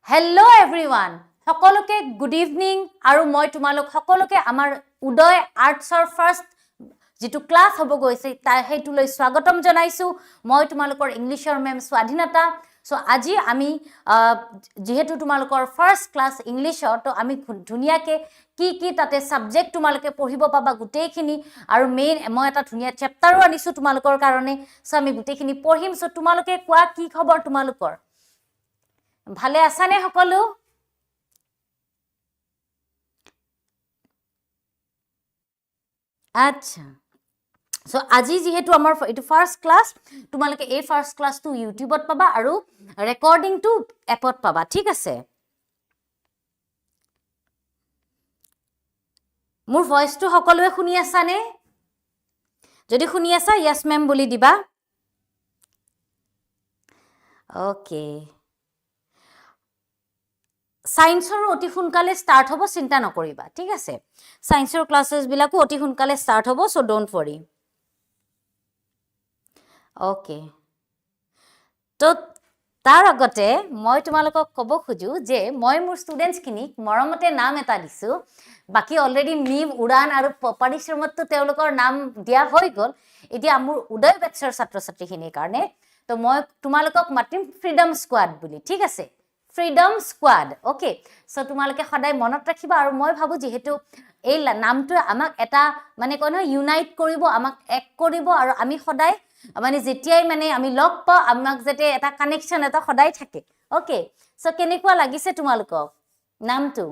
Hello everyone. সকলোকে good evening আৰু মই তোমালোক সকলোকে আমাৰ উদয় আৰ্টছৰ ফাৰ্ষ্ট যেটো ক্লাস হ'ব গৈছে তাৰ হেতুলৈ স্বাগতম জনাইছো মই তোমালোকৰ ইংলিশৰ মেম স্বাধীনতা সো আজি আমি যেহেতু তোমালোকৰ ফাৰ্ষ্ট ক্লাস ইংলিশৰ তো আমি ধুনিয়াকে কি তাতে সাবজেক্ট তোমালোকে পঢ়িব পাবা গুটেইখিনি আৰু মেইন মই এটা ধুনিয়া চেপ্টাৰো আনিছো তোমালোকৰ কাৰণে সো আমি গুটেইখিনি পঢ়িম সো তোমালোকে কোৱা কি খবৰ তোমালোকৰ ভালে আছানে সকলো আচ্ছা সো আজি যেহেতু আমাৰ এটো ফাৰ্ষ্ট ক্লাস তোমালোকে এই ফাৰ্ষ্ট ক্লাসটো ইউটিউবত পাবা আৰু ৰেকৰ্ডিংটো এপত পাবা ঠিক আছে মোৰ ভয়েসটো সকলোৱে শুনি আছানে যদি শুনি আছা ইয়েস মেম বুলি দিবা ওকে সায়েন্সৰ অতি সোনকালে স্টাৰ্ট হ'ব চিন্তা নকৰিবা ঠিক আছে সায়েন্সৰ ক্লাसेस বিলাকো অতি সোনকালে স্টাৰ্ট হ'ব সো ডোন্ট वरी ওকে তো তাৰ আগতে মই তোমালোকক ক'ব খুজু যে মই মোৰ ষ্টুডেন্টস খিনিক মৰমতে নাম এটা দিছো বাকি অলৰেডি মিম উড়ান আৰু পৰিশ্ৰমত তেওঁলোকৰ নাম দিয়া হৈ গল এতিয়া মোৰ উদয় বেটছৰ ছাত্ৰ ছাত্ৰীখিনিৰ কাৰণে তো মই তোমালোকক মাতিম ফ্ৰীডম স্কোৱাড বুলি ঠিক আছে ফ্ৰীডম স্কোৱাড ওকে সো তোমালোকে সদায় মনত ৰাখিবা আৰু মই ভাবো যেহেতু এই নামটো আমাক এটা মানে কোন ইউনাইট কৰিব আমাক এক কৰিব আৰু আমি সদায় মানে যেতিয়াই মানে আমি লগ পাও আমাক যেতে এটা কানেকশন এটা সদায় থাকে ওকে সো কেনেকুৱা লাগিছে তোমালোকক নামটো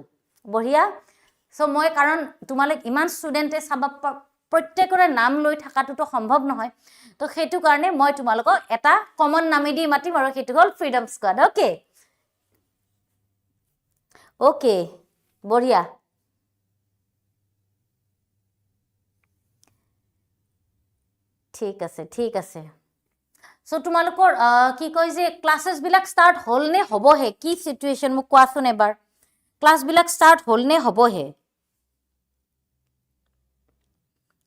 বঢ়িয়া সো মই কাৰণ তোমালোক ইমান ষ্টুডেন্টে সাবা প্ৰত্যেকৰে নাম লৈ থাকাটো সম্ভৱ নহয় তো হেতু কাৰণে মই তোমালোকক এটা কমন নামে দি মাতিম আৰু হেতু হল ফ্ৰীডম স্কোৱাড ওকে ওকে বঢ়িয়া ঠিক আছে সো তোমালোকৰ কি কই যে ক্লাसेस বিলাক স্টাৰ্ট হল নে হবহে কি সিচুৱেচন মোক কোৱাছোন এবাৰ ক্লাস বিলাক স্টাৰ্ট হল নে হবহে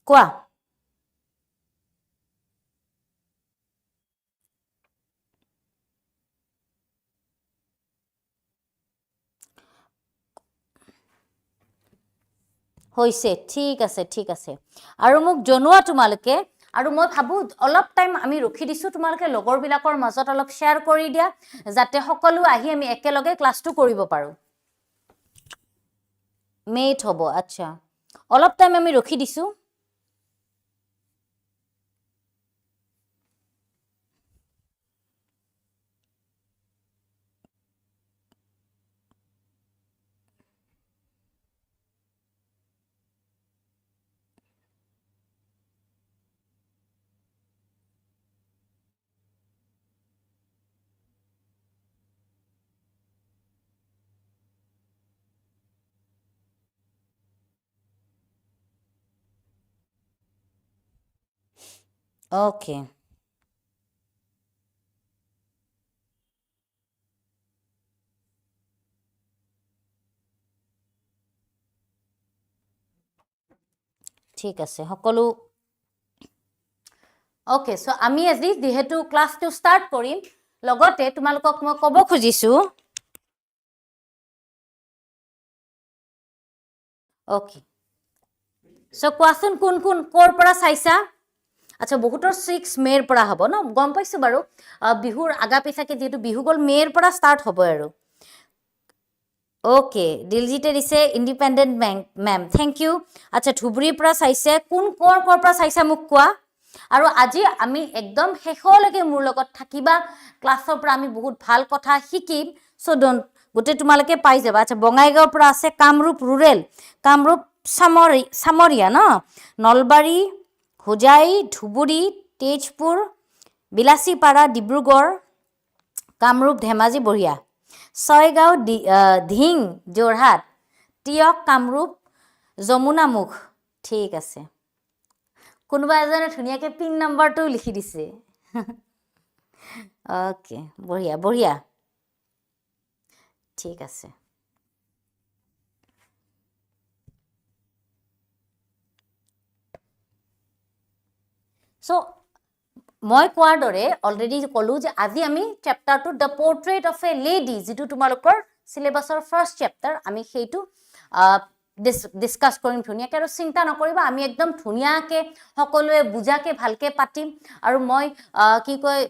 কোৱা হৈছে ঠিক আছে আৰু মোক জনোৱা তোমালোকে আৰু মই ভাবু অলপ টাইম আমি ৰখি দিছো তোমালোকে লগৰ বিলাকৰ মাজত অলপ শেয়াৰ কৰি দিয়া যাতে সকলো আহি আমি একেলগে ক্লাসটো কৰিব পাৰো মেট হ'ব আচ্ছা অলপ টাইম আমি ৰখি দিছো ওকে ঠিক আছে সকলো ওকে সো আমি আজি যেহেতু ক্লাসটো স্টাৰ্ট কৰিম লগতে তোমালোকক মই ক'ব খুজিছো ওকে সো কোৱাছোন কোন কোৰ পৰা চাইছা আচ্ছা বহুতৰ 6 মেৰ পৰা হ'ব ন গম পাইছো বাৰু বিহুৰ আগা পিছাকে যেহেতু বিহু গল মেৰ পৰা স্টাৰ্ট হ'ব আৰু ওকে দিলজিতে দিছে ইন্ডিপেন্ডেন্ট মেম থ্যাংক ইউ আচ্ছা ধুবুৰীৰ পৰা চাইছে কোন কোৰ পৰা চাইছা মোক কোৱা আৰু আজি আমি একদম শেষলৈকে মোৰ লগত থাকিবা ক্লাছৰ পৰা আমি বহুত ভাল কথা শিকিম সো ডোন্ট গুটে তোমালোকে পাই যাবা আচ্ছা বঙাইগাঁওৰ পৰা আছে কামৰূপ ৰুৰেল কামৰূপ সামৰিয়া ন নলবাৰী হোজাই ধুবুৰী তেজপুৰ বিলাসীপাৰা ডিব্ৰুগড় কামৰূপ ধেমাজি বঢ়িয়া ছয়গাঁও ধিং যোৰহাট টিয়ক কামৰূপ যমুনামুখ ঠিক আছে কোনোবা এজনে ধুনিয়াকে পিন নম্বৰটো লিখি দিছে ওকে বঢ়িয়া ঠিক আছে সো মই কোৱাৰ দৰে অলৰেডি কলো যে আজি আমি চেপ্টাৰটো দ্য পোৰ্ট্ৰেট অফ এ লেডি যেটো তোমালোকৰ সিলেবাসৰ ফাৰ্স্ট চেপ্টাৰ আমি সেইটো ডিসকাস কৰিম ধুনিয়াকে আৰু চিন্তা নকৰিবা আমি একদম ধুনিয়াকে সকলোৱে বুজাকে ভালকে পাতিম আৰু মই কি কয়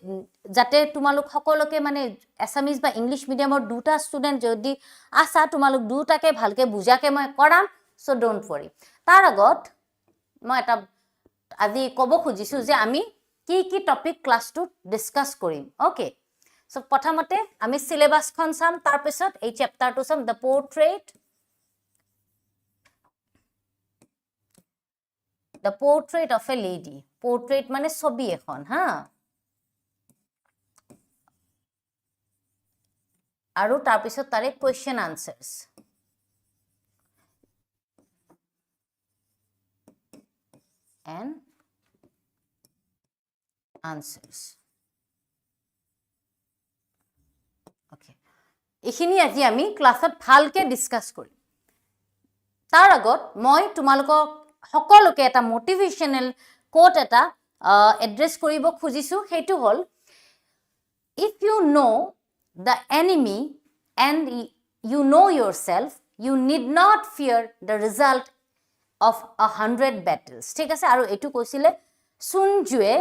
যাতে তোমালোক সকলোকে মানে এছামিজ বা ইংলিশ মিডিয়ামৰ দুটা ষ্টুডেন্ট যদি আছা তোমালোক দুটাকে ভালকে বুজাকে মই কৰাম সো ডোন্ট वरी তাৰ আগত মই এটা আজি কব খুজিছো যে আমি কি টপিক ক্লাস 2 ডিসকাস কৰিম ওকে সো প্ৰথমতে আমি সিলেবাসখন চাম তাৰ পিছত এই চেপ্টাৰটো চাম the portrait of a lady portrait মানে ছবি এখন হা আৰু তাৰ পিছত তাৰে question answers and answers okay এখিনি আজি আমি ক্লাছত ভালকে ডিসকাস কৰিম তাৰ আগত মই তোমালোকক সকলোকে এটা মোটিভেশনাল কোট এটা এড্ৰেছ কৰিব খুজিছো হেতু হল if you know the enemy and you know yourself you need not fear the result of 100 battles ঠিক আছে আৰু এটু কৈছিলে সুনজুৱে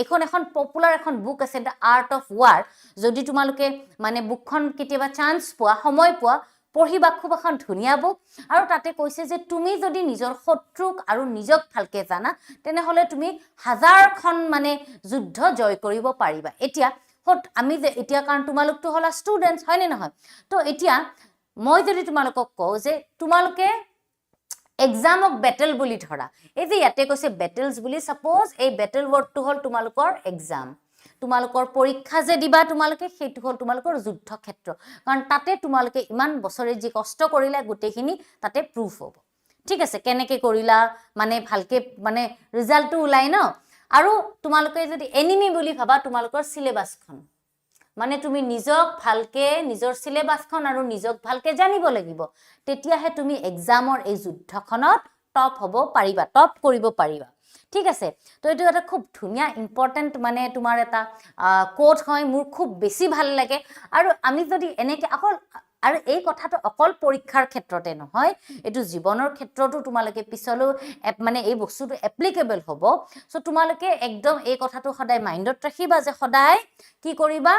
এখন পপুলাৰ এখন বুক আছে দ্য আৰ্ট অফ ওয়াৰ যদি তোমালোকে মানে বুকখন কেতিয়াবা চান্স পোৱা সময় পোৱা পঢ়িবা খুব এখন ধুনিয়া বুক আৰু তাতে কৈছে যে তুমি যদি নিজৰ শত্ৰুক আৰু নিজক ভালকে জানা তেনে হলে তুমি হাজাৰখন মানে যুদ্ধ জয় কৰিব পাৰিবা এতিয়া আমি যে এতিয়া কাৰণ তোমালোকটো হলা ষ্টুডেন্টস হয় নে নহয় তো এতিয়া মই যদি তোমালোকক কও যে তোমালোকে exam of battle বুলি ধৰা এই যে ইয়াতে কৈছে battles বুলি suppose এই battle word টো হল তোমালোকৰ exam তোমালোকৰ পৰীক্ষা যে দিবা তোমালোকে সেইটো হল তোমালোকৰ যুদ্ধ ক্ষেত্ৰ কাৰণ তাতে তোমালোকে ইমান বছৰে যি কষ্ট কৰিলা গুটেখিনি তাতে proof হ'ব ঠিক আছে কেনেকে কৰিলা মানে ভালকে মানে ৰিজাল্টটো উলাই ন আৰু তোমালোকে যদি এনিমি বুলি ভাবা তোমালোকৰ সিলেবাসখন মানে তুমি নিজক ভালকে নিজৰ সিলেবাসখন আৰু নিজক ভালকে জানিব লাগিব তেতিয়াহে তুমি এক্সামৰ এই যুদ্ধখনত টপ হ'ব পাৰিবা টপ কৰিব পাৰিবা ঠিক আছে তো এটো এটা খুব ধুনিয়া ইম্পৰ্টেন্ট মানে তোমাৰ এটা কোট হয় মোৰ খুব বেছি ভাল লাগে আৰু আমি যদি এনেকে অকল আৰু এই কথাটো অকল পৰীক্ষাৰ ক্ষেত্ৰতে নহয় এটো জীৱনৰ ক্ষেত্ৰতো তোমালোকে পিছলৈ মানে এই বস্তুটো এপ্লিকেবল হ'ব সো তোমালোকে একদম এই কথাটো সদায় মাইন্ডত ৰাখিবা যে সদায় কি কৰিবা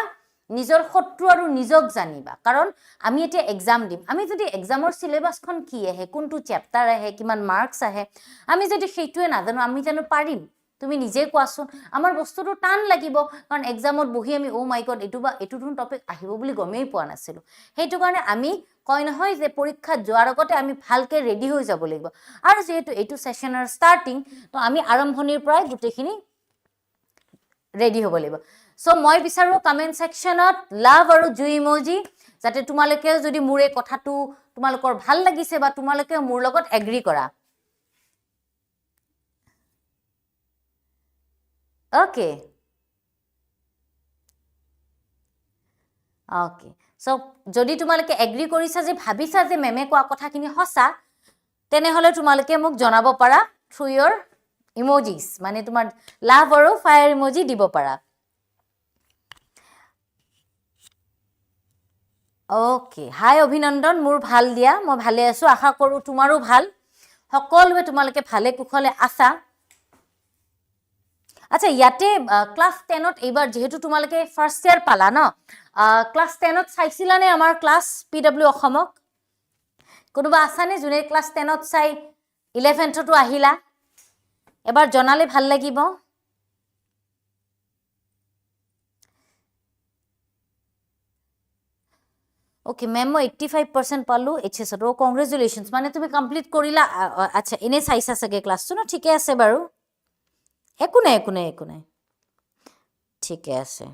নিজৰ শত্ৰু আৰু নিজক জানিবা কাৰণ আমি এতিয়া এক্সাম দিম আমি যদি এক্সামৰ সিলেবাসখন কি আহে কোনটো চেপ্টাৰ আহে কিমান মাৰ্কস আহে আমি যদি সেইটোৱে নাজানো আমি জানো পাৰিম তুমি নিজে কোৱাছোন আমাৰ বস্তুটো টান লাগিব কাৰণ এক্সামত বহি আমি ও মাই গড এটো ধুন টপিক আহিব বুলি গমেই পোৱা নাছিলো হেতু কাৰণে আমি কয় নহয় যে পৰীক্ষা যোৱাৰ আগতে আমি ভালকে ৰেডি হৈ যাব লাগিব আৰু যেহেতু এটো সেশনৰ স্টাৰ্টিং তো আমি আৰম্ভণিৰ পৰাই গুটেখিনি ৰেডি হ'ব লাগিব সো মই বিচাৰো কমেন্ট সেকশনত লাভ আৰু জুই ইমোজি যাতে তোমালোকে যদি মোৰে কথাটো তোমালোকৰ ভাল লাগিছে বা তোমালোকে মোৰ লগত এগ্ৰি কৰা ওকে ওকে সো যদি তোমালোকে এগ্ৰি কৰিছা যে ভাবিছা যে মেমে কোৱা কথাখিনি হসা তেনে হলে তোমালোকে মোক জনাব পাৰা থ্ৰু ইয়োৰ ইমোজিস মানে তোমাৰ লাভ আৰু ফায়াৰ ইমোজি দিব পাৰা ওকে হাই অভিনন্দন মোৰ ভাল দিয়া মই ভালে আছো আশা কৰো তোমাৰো ভাল সকলোৱে তোমালোকে ভালে কুশলে আছা আচ্ছা ইয়াতে ক্লাস 10 ত এবাৰ যেহেতু তোমালোকে ফাৰ্স্ট ইয়াৰ পালা ন ক্লাস 10 ত চাইছিলানে আমাৰ ক্লাস পিডব্লিউ অসমক কোনোবা আছানে জুনে ক্লাস 10 ত চাই 11th তো আহিলা এবাৰ জনালে ভাল লাগিব ওকে মেম 85% পালো এইচএস ত কংগ্ৰেচুলেশনস মানে তুমি কমপ্লিট কৰিলা আচ্ছা এনে চাইছা সকে ক্লাসটো ন ঠিকে আছে বাৰু একো নাই ঠিকে আছে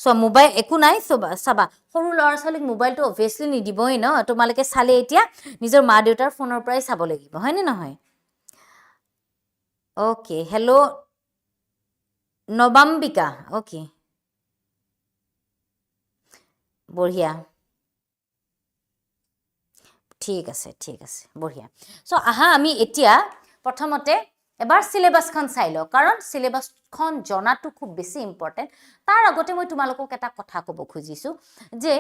সো মোবাইল একো নাই সবা সৰু লৰা ছোৱালীক মোবাইলটো অবভিয়াসলি নিদিবই ন তোমালোকে চালে এতিয়া নিজৰ মা দেউতাৰ ফোনৰ পৰাই চাব লাগিব হয় নে নহয় ওকে হেল্ল নবাম্বিকা ওকে বঢ়িয়া ঠিক আছে বঢ়িয়া সো আহা আমি এতিয়া প্ৰথমতে এবাৰ সিলেবাসখন চাই লও কাৰণ সিলেবাসখন জনাটো খুব বেছি ইম্পৰ্টেন্ট তাৰ আগতে মই তোমালোকক এটা কথা ক'ব খুজিছো যে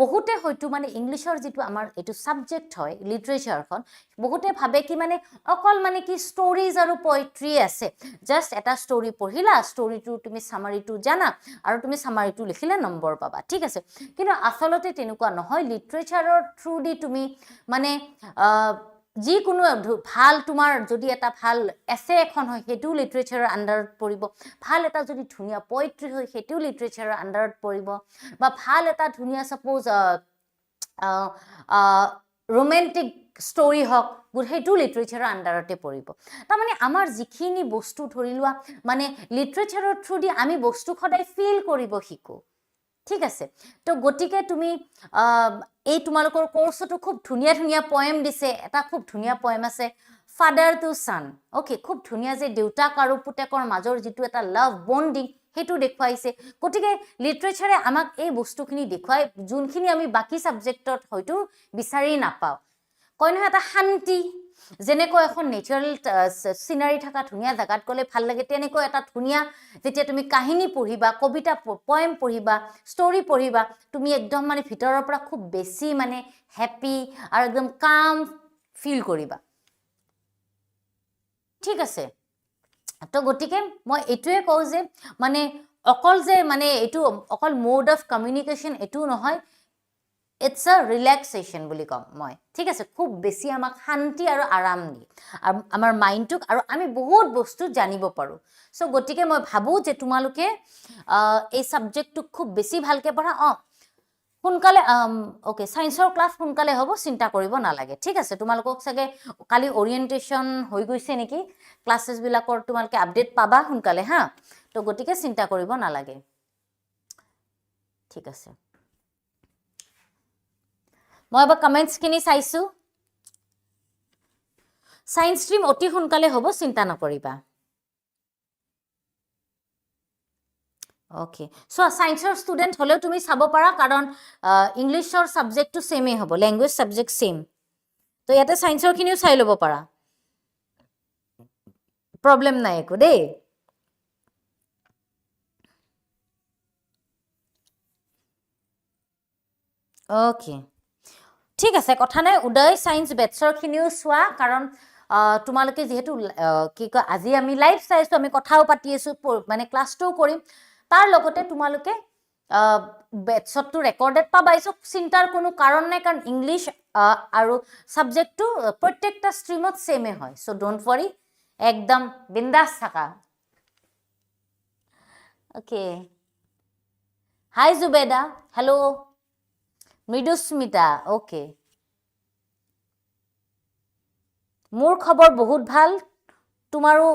বহুতে হয়তো মানে ইংলিশৰ যেটো আমাৰ এটো সাবজেক্ট হয় লিটাৰেচাৰখন বহুতে ভাবে কি মানে অকল মানে কি ষ্টৰিজ আৰু পোয়েট্ৰি আছে জাস্ট এটা ষ্টৰি পঢ়িলা ষ্টৰিটো তুমি সামাৰিটো জানা আৰু তুমি সামাৰিটো লিখিলে নম্বৰ পাবা ঠিক আছে কিন্তু আসলতে তেনেকুৱা নহয় লিটাৰেচাৰৰ থ্ৰু দি তুমি মানে যি কোনো ভাল তোমাৰ যদি এটা ভাল এছে এখন হয় হেতু লিটাৰেচাৰৰ আন্ডাৰত পৰিব ভাল এটা যদি ধুনিয়া পোয়েট্ৰি হয় হেতু লিটাৰেচাৰৰ আন্ডাৰত পৰিব বা ভাল এটা ধুনিয়া সাপোজ romantic story হক হেতু লিটাৰেচাৰৰ আন্ডাৰতে পৰিব তাৰ মানে আমাৰ যিখিনি বস্তু ধৰি লোৱা মানে লিটাৰেচাৰৰ থ্ৰু দি আমি বস্তু খদাই ফিল কৰিব শিকো ঠিক আছে তো গটিকে তুমি এই তোমালোকৰ কোৰ্সটো খুব ধুনিয়া ধুনিয়া পয়েম দিছে এটা খুব ধুনিয়া পয়েম আছে ফাদাৰ টু সন ওকে খুব ধুনিয়া যে দেউতাক আৰু পুতেকৰ মাজৰ যেটো এটা লাভ বন্ডিং হেতু দেখুৱাইছে গটিকে লিটাৰেচাৰে আমাক এই বস্তুখিনি দেখুৱাই যোনখিনি আমি বাকি সাবজেক্টত হয়তো বিচাৰি নাপাও কয় নহয় এটা শান্তি যেনেকৈ এখন নেচাৰেল সিনাৰি থাকা ধুনিয়া জাগাত গলে ভাল লাগে তেনেকৈ এটা ধুনিয়া যেতিয়া তুমি কাহিনী পঢ়িবা কবিতা পয়েম পঢ়িবা ষ্টৰি পঢ়িবা তুমি একদম মানে ভিতৰৰ পৰা খুব বেছি মানে হ্যাপি আৰু একদম কাম ফিল কৰিবা ঠিক আছে তো গটিকে মই এটুৱে কও যে মানে অকল যে মানে এটু অকল মোড অফ কমিউনিকেশন এটু নহয় it's a relaxation বুলি কম মই ঠিক আছে খুব বেছি আমাক শান্তি আৰু আৰাম দিয়ে আমাৰ মাইন্ডটোক আৰু আমি বহুত বস্তু জানিব পাৰো সো গটিকে মই ভাবো যে তোমালোকে এই সাবজেক্টটো খুব বেছি ভালকে পঢ়া সোনকালে ওকে সায়েন্সৰ ক্লাস সোনকালে হ'ব চিন্তা কৰিব নালাগে ঠিক আছে তোমালোকক সাগে কালি ওৰিয়েন্টেশন হৈ গৈছে নেকি ক্লাसेस বিলাকৰ তোমালোকে আপডেট পাবা সোনকালে হা তো গটিকে চিন্তা কৰিব নালাগে ঠিক আছে মই বা কমেন্টস কিনি চাইছো সায়েন্স স্ট্ৰিম অতি সোনকালে হ'ব চিন্তা নকৰিবা ওকে সো সায়েন্সৰ স্টুডেন্ট হলেও তুমি চাব পাৰা কাৰণ ইংলিশৰ সাবজেক্টটো সেমে হ'ব ল্যাঙ্গুৱেজ সাবজেক্ট সেম তো ইয়াতে সায়েন্সৰ খিনিও চাই লব পাৰা প্ৰবলেম নাই একো দেই ওকে ঠিক আছে কথা নাই উদয় সায়েন্স বেটছৰ খিনিও চোৱা কাৰণ তোমালোকে যেহেতু কি কয় আজি আমি লাইভ চাইছো আমি কথাও পাতি আছো মানে ক্লাছটো কৰিম তাৰ লগতে তোমালোকে বেটছটো ৰেকৰ্ডেড পাবাইছো চিন্তাৰ কোনো কাৰণ নাই কাৰণ ইংলিশ আৰু সাবজেক্টটো প্ৰত্যেকটা স্ট্ৰীমত সেমে হয় সো ডোন্ট वरी একদম বিন্দাস থাকা ওকে হাই জুবেদা হেল্ল মৃদুস্মিতা ওকে মোৰ খবৰ বহুত ভাল তোমাৰো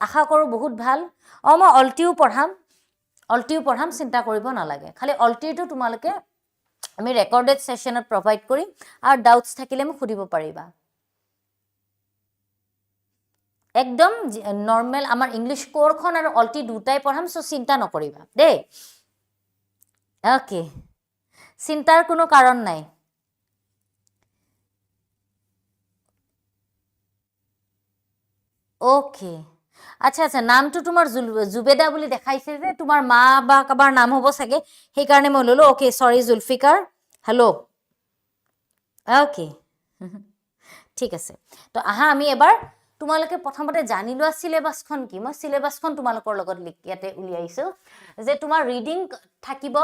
আশা কৰো বহুত ভাল মই অলটিও পঢ়াম চিন্তা কৰিব নালাগে খালি অলটিটো তোমালোকে আমি ৰেকৰ্ডেড সেশনত প্ৰভাইড কৰিম আৰু ডাউটস থাকিলে মোক সুধিব পাৰিবা একদম নরমাল আমার ইংলিশ কোরখন আর অলটি দুটাই পড়াম সো চিন্তা নকরিবা দে ওকে চিন্তার কোনো কারণ নাই ওকে আচ্ছা আচ্ছা নামটো তোমার জুবেদা বুলি দেখাইছে যে তোমার মা বা কাবার নাম হবো সাগে সেই কারণে মই ললো okay sorry Zulfikar hello okay ঠিক আছে তো আহা আমি এবার তোমালোকে প্ৰথমতে জানি লোৱা সিলেবাসখন কি মই সিলেবাসখন তোমালোকৰ লগত লিখিয়াতে উলিয়াইছো যে তোমাৰ ৰিডিং থাকিব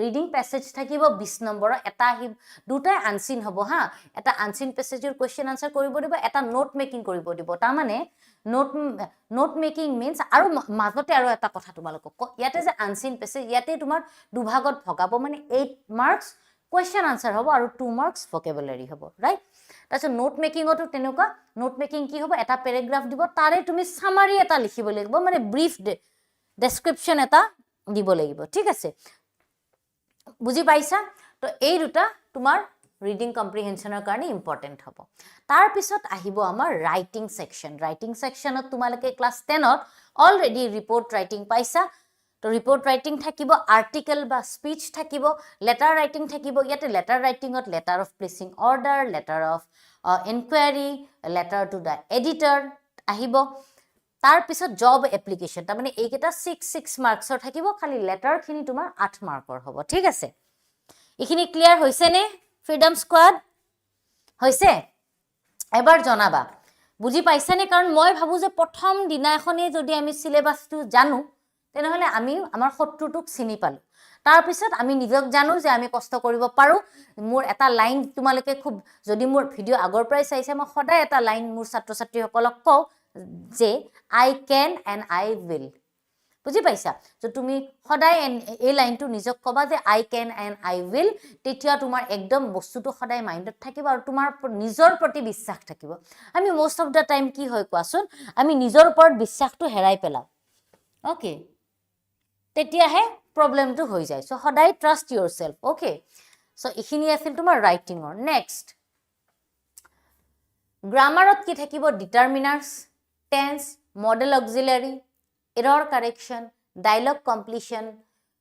ৰিডিং প্যাসেজ থাকিব 20 নম্বৰৰ এটা দুটাই আনসিন হ'ব হা এটা আনসিন প্যাসেজৰ কোৱেশ্চন আনসাৰ কৰিব দিব এটা নোট মেকিং কৰিব দিব তাৰ মানে নোট মেকিং মিন্স আৰু মাজতে আৰু এটা কথা তোমালোকক ইয়াতে যে আনসিন প্যাসেজ ইয়াতে তোমাৰ দুভাগত ভগাব মানে 8 মাৰ্কস কোৱেশ্চন আনসাৰ হ'ব আৰু 2 মাৰ্কস ভোকেবুলাৰি হ'ব ৰাইট তাছত নোট মেকিংটো তেনেকুৱা নোট মেকিং কি হ'ব এটা প্যাৰাগ্ৰাফ দিব তাৰে তুমি সামাৰি এটা লিখিব লাগিব মানে ব্ৰিফ ডেসক্ৰিপচন এটা দিব লাগিব ঠিক আছে বুজি পাইছা তো এই দুটা তোমাৰ ৰিডিং কম্প্ৰিহেনশনৰ কাৰণে ইম্পৰ্টেন্ট হ'ব তাৰ পিছত আহিব আমাৰ ৰাইটিং সেকশনত তোমালোকে ক্লাস 10ত অলৰেডি ৰিপোৰ্ট ৰাইটিং পাইছা তো ৰিপোৰ্ট ৰাইটিং থাকিব আৰ্টিকেল বা স্পিচ থাকিব লেটাৰ ৰাইটিং থাকিব ইয়াতে লেটাৰ ৰাইটিংত letter of placing order letter of inquiry letter to the editor আহিব তাৰ পিছত জব এপ্লিকেশন তাৰ মানে এইকেইটা 6 মাৰ্কছৰ থাকিব খালি লেটাৰখিনি তোমাৰ 8 মাৰ্কৰ হ'ব ঠিক আছে এইখিনি ক্লিয়াৰ হৈছে নে ফ্ৰীডম স্কোৱাড হৈছে এবাৰ জনাবা বুজি পাইছে নে কাৰণ মই ভাবো যে প্ৰথম দিনাখনে যদি আমি সিলেবাসটো জানো তেনেহলে আমি আমাৰ শত্ৰুটোক চিনি পালো তাৰ পিছত আমি নিজক জানো যে আমি কষ্ট কৰিব পাৰো মোৰ এটা লাইন তোমালকে খুব যদি মোৰ ভিডিও আগৰ পৰাই চাইছে মই সদায় এটা লাইন মোৰ ছাত্ৰ ছাত্ৰীসকলক কও যে I can and I will বুজি পাইছা তো তুমি সদায় এই লাইনটো নিজক কবা যে I can and I will তেতিয়া তোমাৰ একদম বস্তুটো সদায় মাইন্ডত থাকিব আৰু তোমাৰ নিজৰ প্ৰতি বিশ্বাস থাকিব আমি মোষ্ট অফ দা টাইম কি হয় কোৱাচোন আমি নিজৰ ওপৰত বিশ্বাসটো হেৰাই পেলাও ওকে তেতিয়াহে প্ৰবলেমটো হৈ যায় সো সদায় ট্ৰাষ্ট yourself ওকে সো ইখিনি আছিল তোমাৰ ৰাইটিংৰ নেক্সট গ্ৰামাৰত কি থাকিব determiners tense modal auxiliary error correction dialogue completion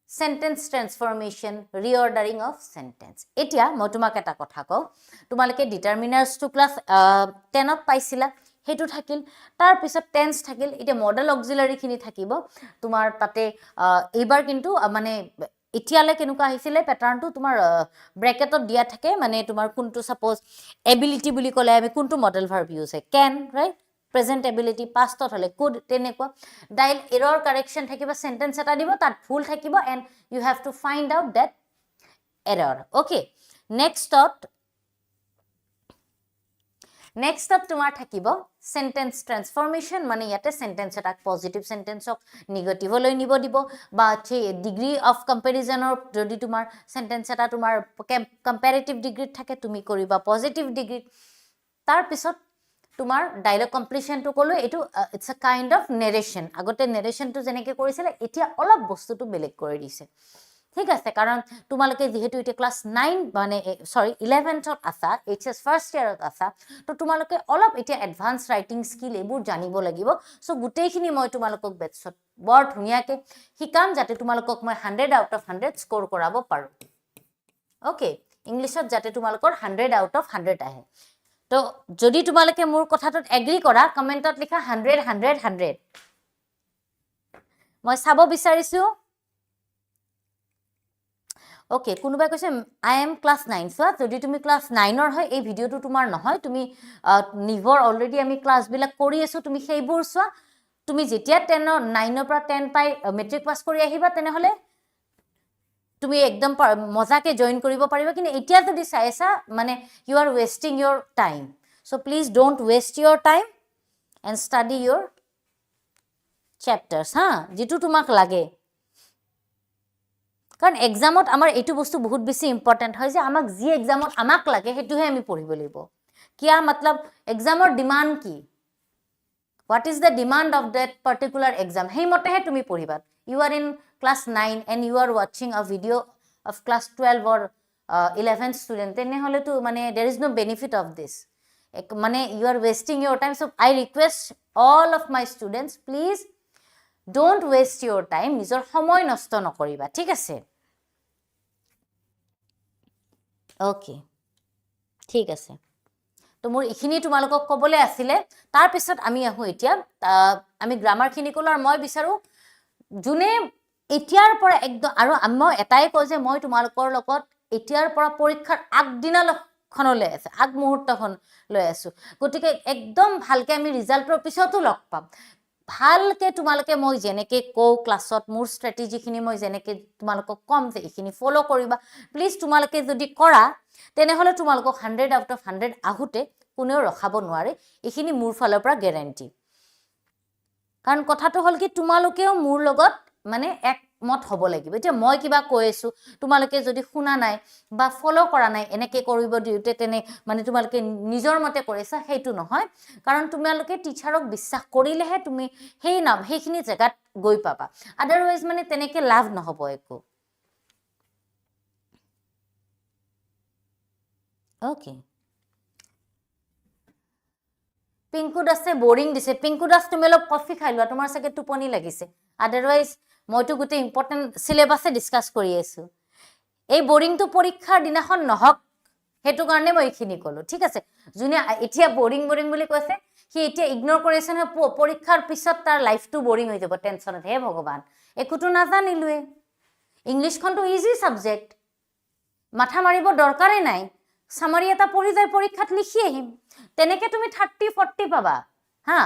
sentence transformation reordering of sentence এতিয়া মই তোমাক এটা কথা কও তোমালকে ডিটাৰমিনাৰ্স টু ক্লাস 10 ত পাইছিলা হেতু থাকিল তাৰ পিছত টেন্স থাকিল এটা মডেল অক্সিলাৰি খিনি থাকিব তোমাৰ তাতে এইবাৰ কিন্তু মানে এতিয়ালে কেনুকা আহিছিলে প্যাটাৰ্নটো তোমাৰ ব্ৰ্যাকেটত দিয়া থাকে মানে তোমাৰ কোনটো সাপোজ এবিলিটি বুলি কলে আমি কোনটো মডেল ভার্ব ইউজ হয় can right present ability past ত হলে could তেনেকুৱা ডাইল error correction থাকিবা sentence এটা দিব তাত ভুল থাকিব and you have to find out that error okay next up তোমাৰ থাকিব sentence transformation মানে ইয়াতে sentence এটা পজিটিভ সেন্টেন্সক নেগেটিভ লৈ নিব দিব বা ডিগ্ৰী অফ কম্পাৰিজনৰ যদি তোমাৰ সেন্টেন্স এটা তোমাৰ কম্পাৰেটিভ ডিগ্ৰীত থাকে তুমি কৰিবা পজিটিভ ডিগ্ৰী তাৰ পিছত তোমাৰ ডায়লগ কমপ্লিশনটো কলো এটো ইটস আ কাইন্ড অফ নেৰেশন আগতে নেৰেশনটো জেনেকে কৰিছিল এতিয়া অলপ বস্তুটো বেলেগ কৰি দিছে ঠিক আছে কাৰণ তোমালকে যেহেতু এটা ক্লাস 9 মানে সৰি 11th ত আছা এইচএস ফাৰ্স্ট ইয়াৰত আছা তো তোমালকে অলপ এটা এডভান্স ৰাইটিং স্কিল এবোৰ জানিব লাগিব সো গুটেইখিনি মই তোমালকক বেটছত বৰ ধুনিয়াকে শিকাম যাতে তোমালকক মই 100 আউট অফ 100 স্কোৰ কৰাব পাৰো ওকে ইংলিশত যাতে তোমালকৰ 100 আউট অফ 100 আহে তো যদি তোমালকে মোৰ কথাটোত এগ্ৰি কৰা কমেন্টত লিখা 100 100 100 মই চাব বিচাৰিছো ওকে কোনোবাই কৈছে আই এম ক্লাস 9 সো যদি তুমি ক্লাস 9 ৰ হয় এই ভিডিওটো তোমাৰ নহয় তুমি নিভৰ অলৰেডি আমি ক্লাস বিলাক কৰি আছো তুমি সেইবোৰ চোৱা তুমি যেতিয়া 10 9 ৰ পৰা 10 পাই মেট্ৰিক পাস কৰি আহিবা তেনেহলে তুমি একদম মজাকে জয়েন কৰিব পাৰিবা কিন্তু এতিয়া যদি চাইছা মানে you are wasting your time so please don't waste your time and study your chapters ha jitu tumak lage কাৰণ এক্সামত আমাৰ এটো বস্তু বহুত বেছি ইম্পৰ্টেন্ট হয় যে আমাক জি এক্সামত আমাক লাগে হেতুহে আমি পঢ়িব লাগিব কিয়া मतलब এক্সামৰ ডিমান্ড কি what is the demand of that particular exam হেই মতেহে তুমি পঢ়িবা you are in class 9 and you are watching a video of class 12 or 11th student তেনেহলে তো মানে there is no benefit of this মানে you are wasting your time so I request all of my students please don't waste your time নিজৰ সময় নষ্ট নকৰিবা ঠিক আছে ওকে ঠিক আছে তো মোৰ ইখিনি তোমালোকক কবলে আছিল তাৰ পিছত আমি আহো এতিয়া আমি গ্ৰামাৰ খিনি কলো আৰু মই বিচাৰো জুনে এতিয়াৰ পৰা একদম আৰু মই এটাই কও যে মই তোমালোকৰ লগত এতিয়াৰ পৰা পৰীক্ষাৰ আগদিনাখনলৈ আছে আগ মুহূৰ্তখন লৈ আছো গতিকে একদম ভালকে আমি ৰিজাল্টৰ পিছতো লগ পাম ভালকে তোমালকে মই জেনেকে কো ক্লাছত মোৰ স্ট্ৰ্যাটেজি খিনি মই জেনেকে তোমালকক কম যে ইখিনি ফলো কৰিবা প্লিজ তোমালকে যদি কৰা তেনেহলে তোমালকক 100 আউট অফ 100 আহুতে কোনেও ৰখাব নোৱাৰে ইখিনি মোৰ ফালৰ পৰা গ্যাৰান্টি কাৰণ কথাটো হল কি তোমালকেও মোৰ লগত মানে একমত হ'ব লাগিব এতিয়া মই কিবা কৈছো তোমালকে যদি শুনা নাই বা ফলো কৰা নাই এনেকে কৰিব দিউতে তেনে মানে তোমালকে নিজৰ মতে কৰিছা হেতু নহয় কাৰণ তোমালকে টিচাৰক বিশ্বাস কৰিলেহে তুমি হেই নাম হেখিনি জায়গাত গৈ পাবা আদাৰৱাইজ মানে তেনেকে লাভ নহব একো ওকে পিংকু দাসে বোৰিং দিছে পিংকু দাস তুমি অলপ কফি খাই লোৱা তোমাৰ সাকে টোপনি লাগিছে আদাৰৱাইজ মইতো গুটে ইম্পৰ্টেন্ট সিলেবাসে ডিসকাস কৰি আছো এই বোৰিংটো পৰীক্ষাৰ দিনাখন নহক হেতু কাৰণে মই এইখিনি কলো ঠিক আছে জুনে এতিয়া বোৰিং বুলি কৈছে সি এতিয়া ইগনোৰ কৰিছে না পৰীক্ষাৰ পিছত তাৰ লাইফটো বোৰিং হৈ যাব টেনচনত হে ভগৱান একোটো নাজানিলুৱে ইংলিশখনটো ইজি সাবজেক্ট মাথা মাৰিব দৰকাৰে নাই সামাৰি এটা পঢ়ি যায় পৰীক্ষাত লিখি আহিম তেনেকে তুমি 30 40 পাবা হা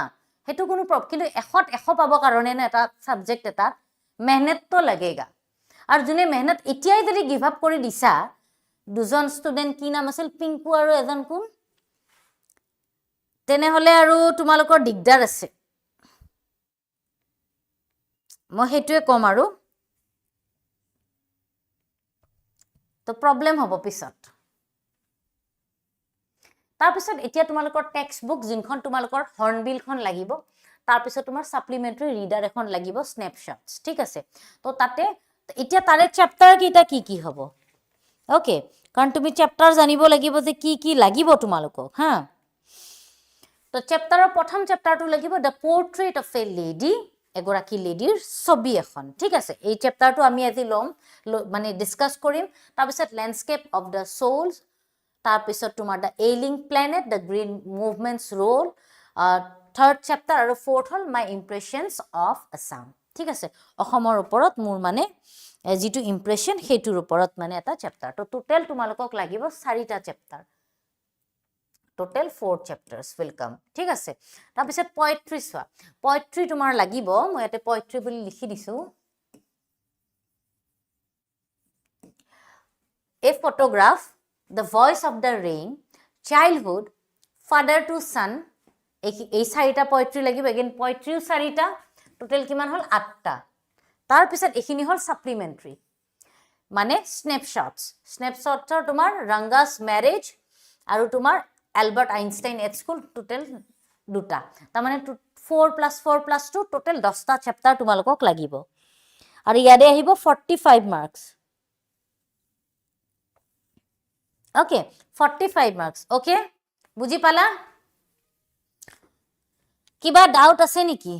হেতু কোনো কিন্তু 100 পাব কাৰণে না এটা সাবজেক্ট এটা মেহনত তো লাগেগা আৰু জুনে মেহনত এতিয়াই যদি গিভ আপ কৰি দিছা দুজন ষ্টুডেন্ট কি নাম আছিল পিংকু আৰু এজন কোন তেনেহলে আৰু তোমালোকৰ দিগদাৰ আছে মই হেতুৱে কম আৰু তো প্ৰবলেম হ'ব পিছত তাৰ পিছত এতিয়া তোমালোকৰ টেক্সট বুক জিনখন তোমালোকৰ হৰ্নবিলখন লাগিব তাৰ পিছত তোমাৰ সাপ্লিমেন্টাৰী ৰিডাৰ এখন লাগিব স্ন্যাপশ্বটস ঠিক আছে তো তাতে এতিয়া তাৰে চ্যাপ্টাৰ কিটা কি হ'ব ওকে কাৰণ তুমি চ্যাপ্টাৰ জানিব লাগিব যে কি লাগিব তোমালোকক হা তো চ্যাপ্টাৰৰ প্ৰথম চ্যাপ্টাৰটো লাগিব the portrait of a lady এগৰাকী লেডিৰ ছবি এখন ঠিক আছে এই চ্যাপ্টাৰটো আমি আজি লম মানে ডিসকাস কৰিম তাৰ পিছত ল্যান্ডস্কেপ অফ দ্য সোলস তাৰ পিছত তোমাৰ the ailing planet the green movement's role third chapter আৰু ফোৰ্থ হল মাই ইমপ্ৰেশনস অফ আসাম ঠিক আছে অসমৰ ওপৰত মোৰ মানে যেটো ইমপ্ৰেশন হেতুৰ ওপৰত মানে এটা চ্যাপ্টাৰ তো টোটাল তোমালোকক লাগিব 4টা chapter total 4 chapters will come ঠিক আছে তাৰ পিছত পোয়েট্ৰি সোৱা পোয়েট্ৰি তোমাৰ লাগিব মই এতে পোয়েট্ৰি বুলি লিখি দিছো a photograph the voice of the rain childhood father to son এই 4টা পোয়েট্ৰি লাগিব এগেইন পোয়েট্ৰিও 4টা টোটাল কিমান হল 8টা তাৰ পিছত এখিনি হল সাপ্লিমেন্টাৰী মানে স্ন্যাপশ্বটৰ তোমাৰ ৰংগাস ম্যাৰেজ আৰু তোমাৰ Albert Einstein at school total দুটা তাৰ মানে 4 + 4 + 2 টোটাল 10টা চ্যাপ্টাৰ তোমালোকক লাগিব আৰু ইয়াৰে আহিব 45 মাৰ্কস ওকে 45 মাৰ্কস ওকে বুজি পালা কিবা ডাউট আছে নেকি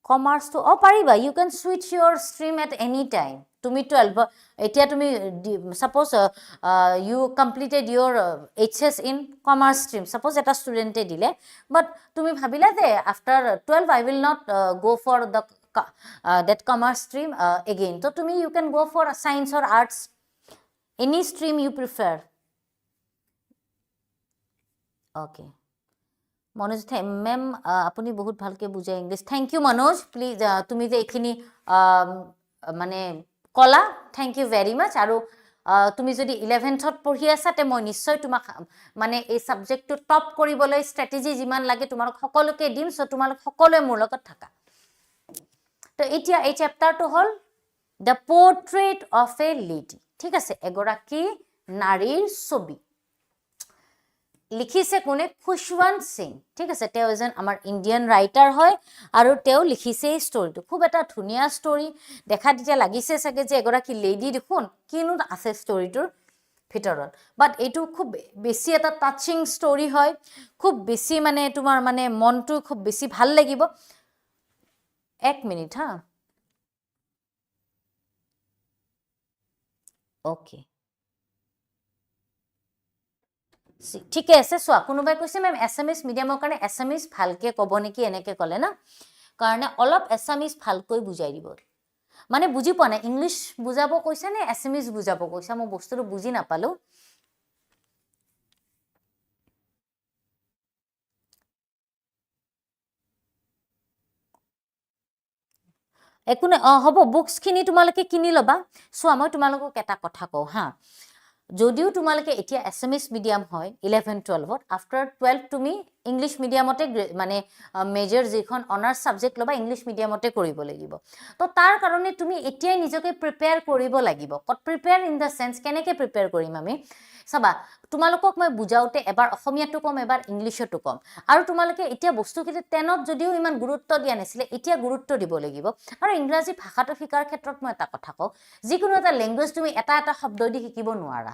কমাৰ্স তো পাৰিবা you can switch your stream at any time তুমি 12 এতিয়া তুমি suppose you completed your HS in commerce stream suppose এটা ষ্টুডেন্টে দিলে বাট তুমি ভাবিলা যে after 12 I will not go for the that commerce stream again so to me you can go for science or arts any stream you prefer okay Manoj ma'am apuni bahut bhalke bujhay English thank you Manoj please tumi je ekhini mane kola thank you very much aru তুমি যদি 11th ত পঢ়ি আছা তে মই নিশ্চয় তোমাক মানে এই সাবজেক্টটো টপ কৰিবলৈ স্ট্ৰ্যাটেজি যিমান লাগে তোমাক সকলোকে দিম সো তোমাক সকলোৱে মোৰ লগত থাকা তো এতিয়া এই চ্যাপ্টাৰটো হল the portrait of a lady ঠিক আছে এগৰাকী নাৰীৰ ছবি লিখিছে কোনে খুশৱন্ত সিং ঠিক আছে তেও এজন আমাৰ ইন্ডিয়ান ৰাইটাৰ হয় আৰু তেও লিখিছে এই ষ্টৰীটো খুব এটা ধুনিয়া ষ্টৰী দেখা দিতে লাগিছে সকে যে এগৰাকী লেডি দেখোন কিনো আছে ষ্টৰীটোৰ ভিতৰত বাট এটো খুব বেছি এটা টাচিং ষ্টৰী হয় খুব বেছি মানে তোমাৰ মানে মনটো খুব বেছি ভাল লাগিব এক মিনিট হা ওকে ঠিক আছে সোয়া কোনোবাই কৈছে মেম এছএমএছ মিডিয়ামৰ কাৰণে এছএমএছ ভালকে ক'ব নেকি এনেকে ক'লে না কাৰণে অলপ এছএমএছ ভালকৈ বুজাই দিব মানে বুজি পোৱা নাই ইংলিশ বুজাব কৈছে নে এছএমএছ বুজাব কৈছে মই বস্তুটো বুজি নাপালো একোনে হ'ব বুকস খিনি তোমালকে কিনি লবা সো মই তোমালকক এটা কথা কও হা যদিও তোমালকে এতিয়া এছএমএছ মিডিয়াম হয় 11 12 ত আফটাৰ 12 তুমি ইংলিশ মিডিয়ামতে মানে মেজৰ যিখন অনাৰ্স সাবজেক্ট লবা ইংলিশ মিডিয়ামতে কৰিব লাগিব তো তাৰ কাৰণে তুমি এতিয়াই নিজকে প্ৰিপেয়াৰ কৰিব লাগিব কত প্ৰিপেয়াৰ ইন দা সেন্স কেনেকে প্ৰিপেয়াৰ কৰিম আমি সবা তোমালোকক মই বুজাওতে এবাৰ অসমীয়াটো কম এবাৰ ইংলিশটো কম আৰু তোমালোকে এতিয়া বস্তুখিনি 10ত যদিও ইমান গুৰুত্ব দিয়া নাছিলে এতিয়া গুৰুত্ব দিব লাগিব আৰু ইংৰাজী ভাষাটো শিকাৰ ক্ষেত্ৰত মই এটা কথা কও যিকোনো এটা ল্যাঙ্গুৱেজ তুমি এটা শব্দ দি শিকিব নোৱাৰা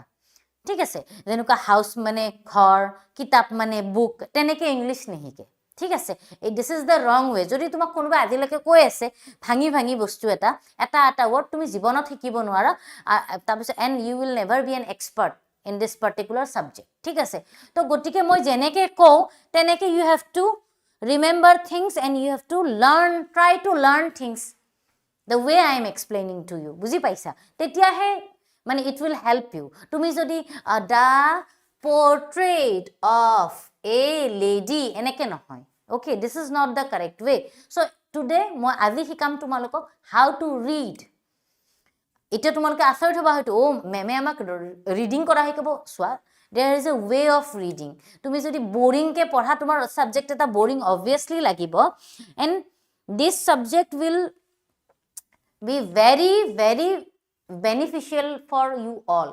ঠিক আছে যেনেকা হাউস মানে ঘৰ কিতাপ মানে বুক তেনেকে ইংলিশ নিহিকে ঠিক আছে দিস ইজ দ্য ৰং ৱে যদি তোমাক কোনোবা আজিলৈকে কৈ আছে ভাঙি ভাঙি বস্তু এটা ৱৰ্ড তুমি জীৱনত শিকিব নোৱাৰা তাৰপিছত and you will never be an expert in this particular subject ঠিক আছে তো গতিকে মই যেনেকে কওঁ তেনেকে you have to remember things and you have to try to learn things the way I am explaining to you বুজি পাইছা তেতিয়াহে মানে it will help you তুমি যদি the portrait of a lady এনেকে নহয় okay this is not the correct way so today মই আজি শিকাম তোমালোকক how to read এটা তোমালোকে আচৰিত হবা হয়তো ও মেমে আমাক ৰিডিং কৰা শিকাব সোৱা there is a way of reading তুমি যদি বোৰিং কে পঢ়া তোমাৰ সাবজেক্ট এটা বোৰিং obviously লাগিব and this subject will be very very beneficial for you all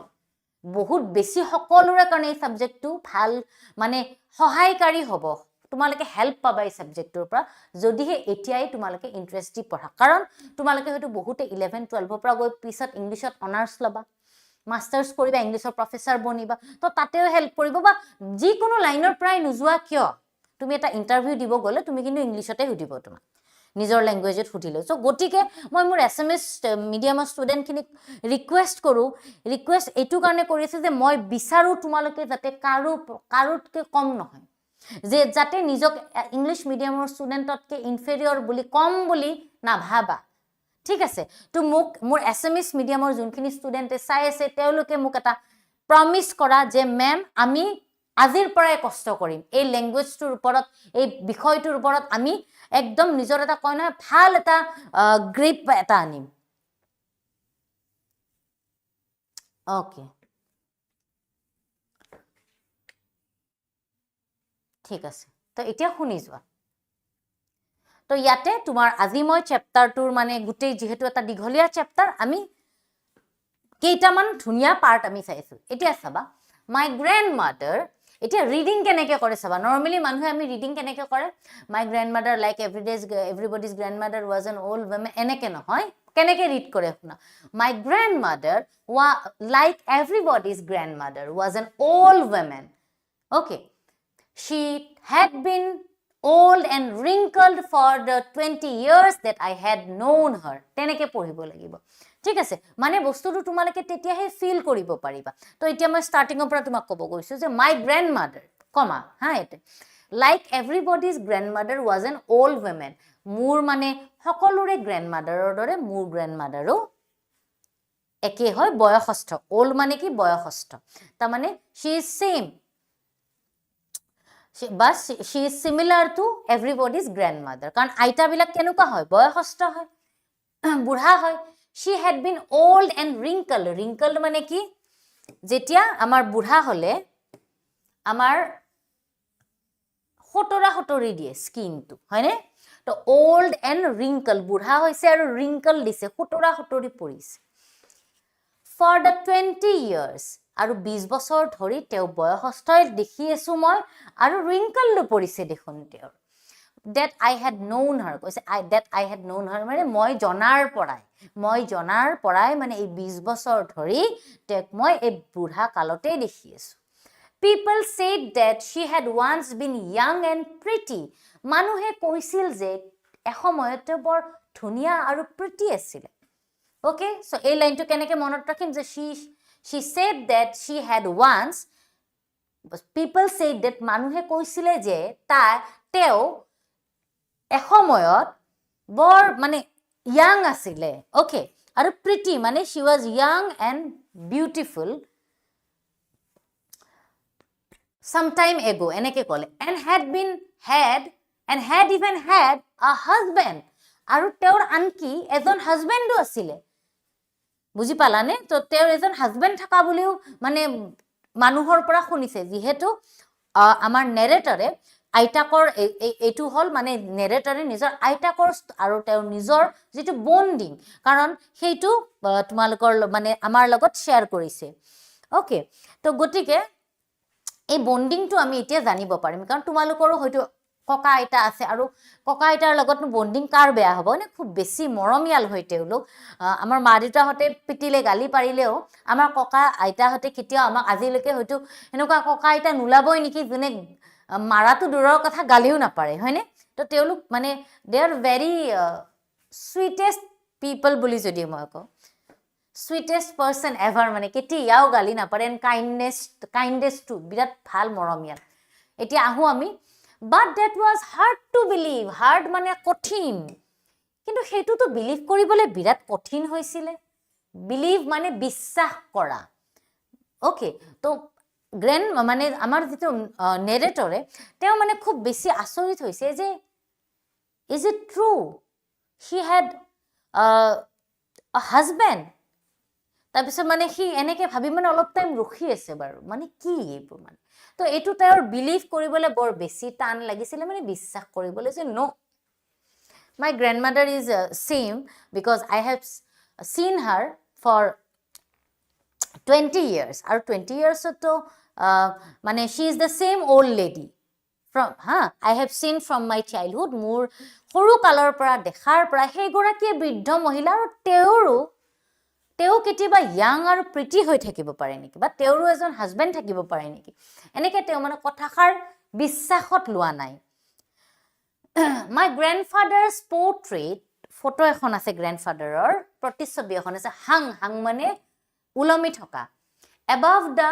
বহুত বেছি সকলোৰে কাৰণে এই সাবজেক্টটো ভাল মানে সহায়কাৰী হ'ব তোমালোকে হেল্প পাবা এই সাবজেক্টৰ পৰা যদিহে এতিয়াই তোমালোকে ইন্টাৰেস্টি পঢ়া কাৰণ তোমালোকে হয়তো বহুতে 11 12 পৰা গৈ পিছত ইংলিশত অনাৰ্স লবা মাস্টাৰ্স কৰিবা ইংলিশৰ প্ৰফেসৰ বনিবা তো তাতেও হেল্প কৰিব বা যিকোনো লাইনৰ প্ৰায় নুজুৱা কিয় তুমি এটা ইন্টাৰভিউ দিব গলে তুমি কিন্তু ইংলিশতে সুধিব তোমাক নিজৰ ল্যাঙ্গুৱেজত সুধিলে সো গটিকে মই মোৰ এছএমএছ মিডিয়ামৰ ষ্টুডেন্ট খিনিক ৰিকুৱেষ্ট কৰো ৰিকুৱেষ্ট এটু কাৰণে কৰিছে যে মই বিচাৰো তোমালোকে যাতে কাৰুতকে কম নহয় যে যাতে নিজক ইংলিশ মিডিয়ামৰ ষ্টুডেন্টতকে ইনফেৰিয়ৰ বুলি কম বুলি না ভাবা ঠিক আছে তো মোক মোৰ এছএমএছ মিডিয়ামৰ যোনখিনি ষ্টুডেন্টে চাই আছে তেওঁলোকে মোক এটা প্ৰমিস কৰা যে মেম আমি আজিৰ পৰাই কষ্ট কৰিম এই ল্যাঙ্গুৱেজটোৰ ওপৰত এই বিষয়টোৰ ওপৰত আমি একদম নিজৰ এটা কয় না ভাল এটা গ্ৰিপ এটা আনিম ওকে ঠিক আছে তো এতিয়া শুনি যোৱা তো ইয়াতে তোমাৰ আজি মই চ্যাপ্টাৰটোৰ মানে গুটেই যেহেতু এটা দীঘলীয়া চ্যাপ্টাৰ আমি কেইটামান ধুনিয়া পাৰ্ট আমি চাইছো এতিয়া চাবা মাই গ্ৰ্যান্ডমাদাৰ এতিয়া ৰিডিং কেনেকে কৰে চাবা নৰমালি মানুহে আমি ৰিডিং কেনেকে কৰে my grandmother like everybody's grandmother was an old woman এনেকে নহয় কেনেকে ৰিড কৰে শুনা my grandmother like everybody's grandmother was an old woman okay she had been old and wrinkled for the 20 years that I had known her teneke পঢ়িব লাগিব ঠিক আছে মানে বস্তুটো তোমালকে তেতিয়াহে ফিল কৰিব পাৰিবা তো এতিয়া মই স্টাৰ্টিংৰ পৰা তোমাক ক'ব গৈছো যে মাই গ্ৰ্যান্ডমাদাৰ কমা হা এতে like everybody's grandmother was an old woman মোৰ মানে সকলোৰে গ্ৰ্যান্ডমাদাৰৰ দৰে মোৰ গ্ৰ্যান্ডমাদাৰো একে হয় বয়সস্থ ওল্ড মানে কি বয়সস্থ তা মানে she is same but she is similar to everybody's grandmother কাৰণ আইতা বিলাক কেনেকুৱা হয় বয়সস্থ হয় বুঢ়া হয় she had been old and wrinkled মানে কি যেতিয়া আমাৰ বুঢ়া হলে আমাৰ হতৰি দিয়ে স্কিনটো হয়নে তো old and wrinkled বুঢ়া হৈছে আৰু wrinkle দিছে হতৰি পৰিছে for the 20 years আৰু 20 বছৰ ধৰি তেও বয়সস্থ দেখি আছো মই আৰু wrinkle পৰিছে দেখোন তেও that I had known her কৈছে that I had known her মানে মই জনাৰ পৰাই মানে এই 20 বছৰ ধৰি তেক মই এই বুঢ়া কালতে দেখি আছো people said that she had once been young and pretty মানুহে কৈছিল যে এসময়তে বৰ ধুনিয়া আৰু pretty আছিল okay so এই লাইনটো কেনেকে মনত ৰাখিম যে she said that she had once people said that মানুহে কৈছিলে যে তেও এসময়ত বৰ মানে young আছিলে okay আৰু pretty মানে she was young and beautiful some time ago এনেকে কলে and had even had a husband আৰু তেওঁৰ আনকি এজন হাজবেণ্ডো আছিলে বুজি পালানে তো তেওঁৰ এজন হাজবেণ্ড থকা বুলিও মানে মানুহৰ পৰা শুনিছে যেহেতু আমাৰ নেৰেটৰে আইতাকৰ এটু হল মানে নেৰেটৰে নিজৰ আইতাকৰ আৰু তেওঁৰ নিজৰ যেটো বন্ডিং কাৰণ হেইটো তোমালোকৰ মানে আমাৰ লগত শেয়াৰ কৰিছে ওকে তো গটিকে এই বন্ডিংটো আমি এতিয়া জানিব পাৰিম কাৰণ তোমালোকৰো হয়তো ককা আইতা আছে আৰু ককা আইতাৰ লগত বন্ডিং কাৰ বেয়া হ'ব নে খুব বেছি মৰমিয়াল হয় তেওঁলোক আমাৰ মা দেউতা হতে পিটিলে গালি পাৰিলেও আমাৰ ককা আইতা হতে কেতিয়া আমাক আজিলৈকে হয়তো এনেকুৱা ককা আইতা নুলাবই নেকি জনে মাৰাটো দূৰৰ কথা গালিও নাপাৰে হয়নে তো তেওঁলোক মানে দে আৰ ভেৰি সুইটেষ্ট পিপল বুলি যদি মই কওঁ sweetest person ever মানে কেতিয়াও গালি নাপাৰে এণ্ড kindest to বিৰাট ভাল মৰমীয়াল এতিয়া আহো আমি but that was hard to believe hard মানে কঠিন কিন্তু সেইটোতো বিলিভ কৰিবলৈ বিৰাট কঠিন হৈছিলে বিলিভ মানে বিশ্বাস কৰা ওকে তো গ্ৰেণ্ড মানে আমাৰ যিটো নেৰেটৰে তেওঁ মানে খুব বেছি আচৰিত হৈছে যে is it true he had a husband তাৰপিছত মানে সি এনেকে ভাবি মানে অলপ টাইম ৰখি আছে বাৰু মানে কি এইবোৰ মানে তো এইটো তেওঁৰ বিলিভ কৰিবলৈ বৰ বেছি টান লাগিছিলে মানে বিশ্বাস কৰিবলৈ যে নো my grandmother is same because I have seen her for 20 years আৰু 20 years to মানে she is the same old lady from I have seen from my childhood মোৰ সৰু কালৰ পৰা দেখাৰ পৰা সেই গৰাকী বৃদ্ধ মহিলা আৰু তেওঁ কেতিয়াবা ইয়াং আৰু প্ৰিটি হৈ থাকিব পাৰে নেকি বা তেওঁৰো এজন হাজবেণ্ড থাকিব পাৰে নেকি এনেকে তেওঁ মানে কথাষাৰ বিশ্বাসত লোৱা নাই my grandfather's portrait ফটো এখন আছে গ্ৰেণ্ডফাদাৰৰ প্ৰতিচ্ছবি এখন আছে হাং মানে উলমি থকা above the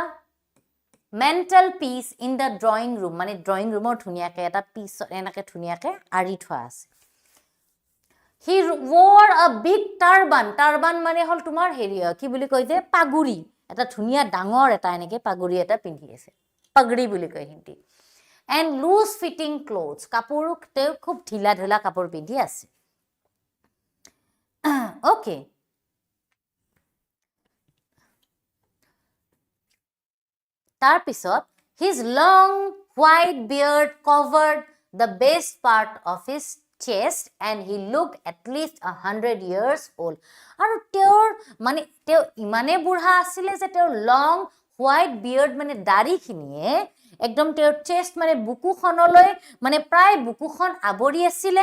mental piece in the drawing room মানে drawing roomৰ ধুনিয়াকে এটা পিছ এনেকে ধুনিয়াকে আৰি থোৱা আছে he wore a big turban মানে হল তোমাৰ হেৰি কি বুলি কয় যে পাগুৰি এটা ধুনিয়া ডাঙৰ এটা এনেকে পাগুৰি এটা পিন্ধি আছে পাগড়ি বুলি কয় Hindi and loose fitting clothes কাপোৰ তেওঁ খুব ঢিলা ঢিলা কাপোৰ পিন্ধি আছে okay তাৰ পিছত his long white beard covered the best part of his chest and he looked at least 100 years old আৰু তেওঁৰ মানে তেওঁ ইমানে বুঢ়া আছিল যে তেওঁৰ long white beard মানে দাড়িখিনিয়ে একদম তেওঁৰ চেষ্ট মানে বুকুখনলৈ মানে প্ৰায় বুকুখন আবৰি আছিল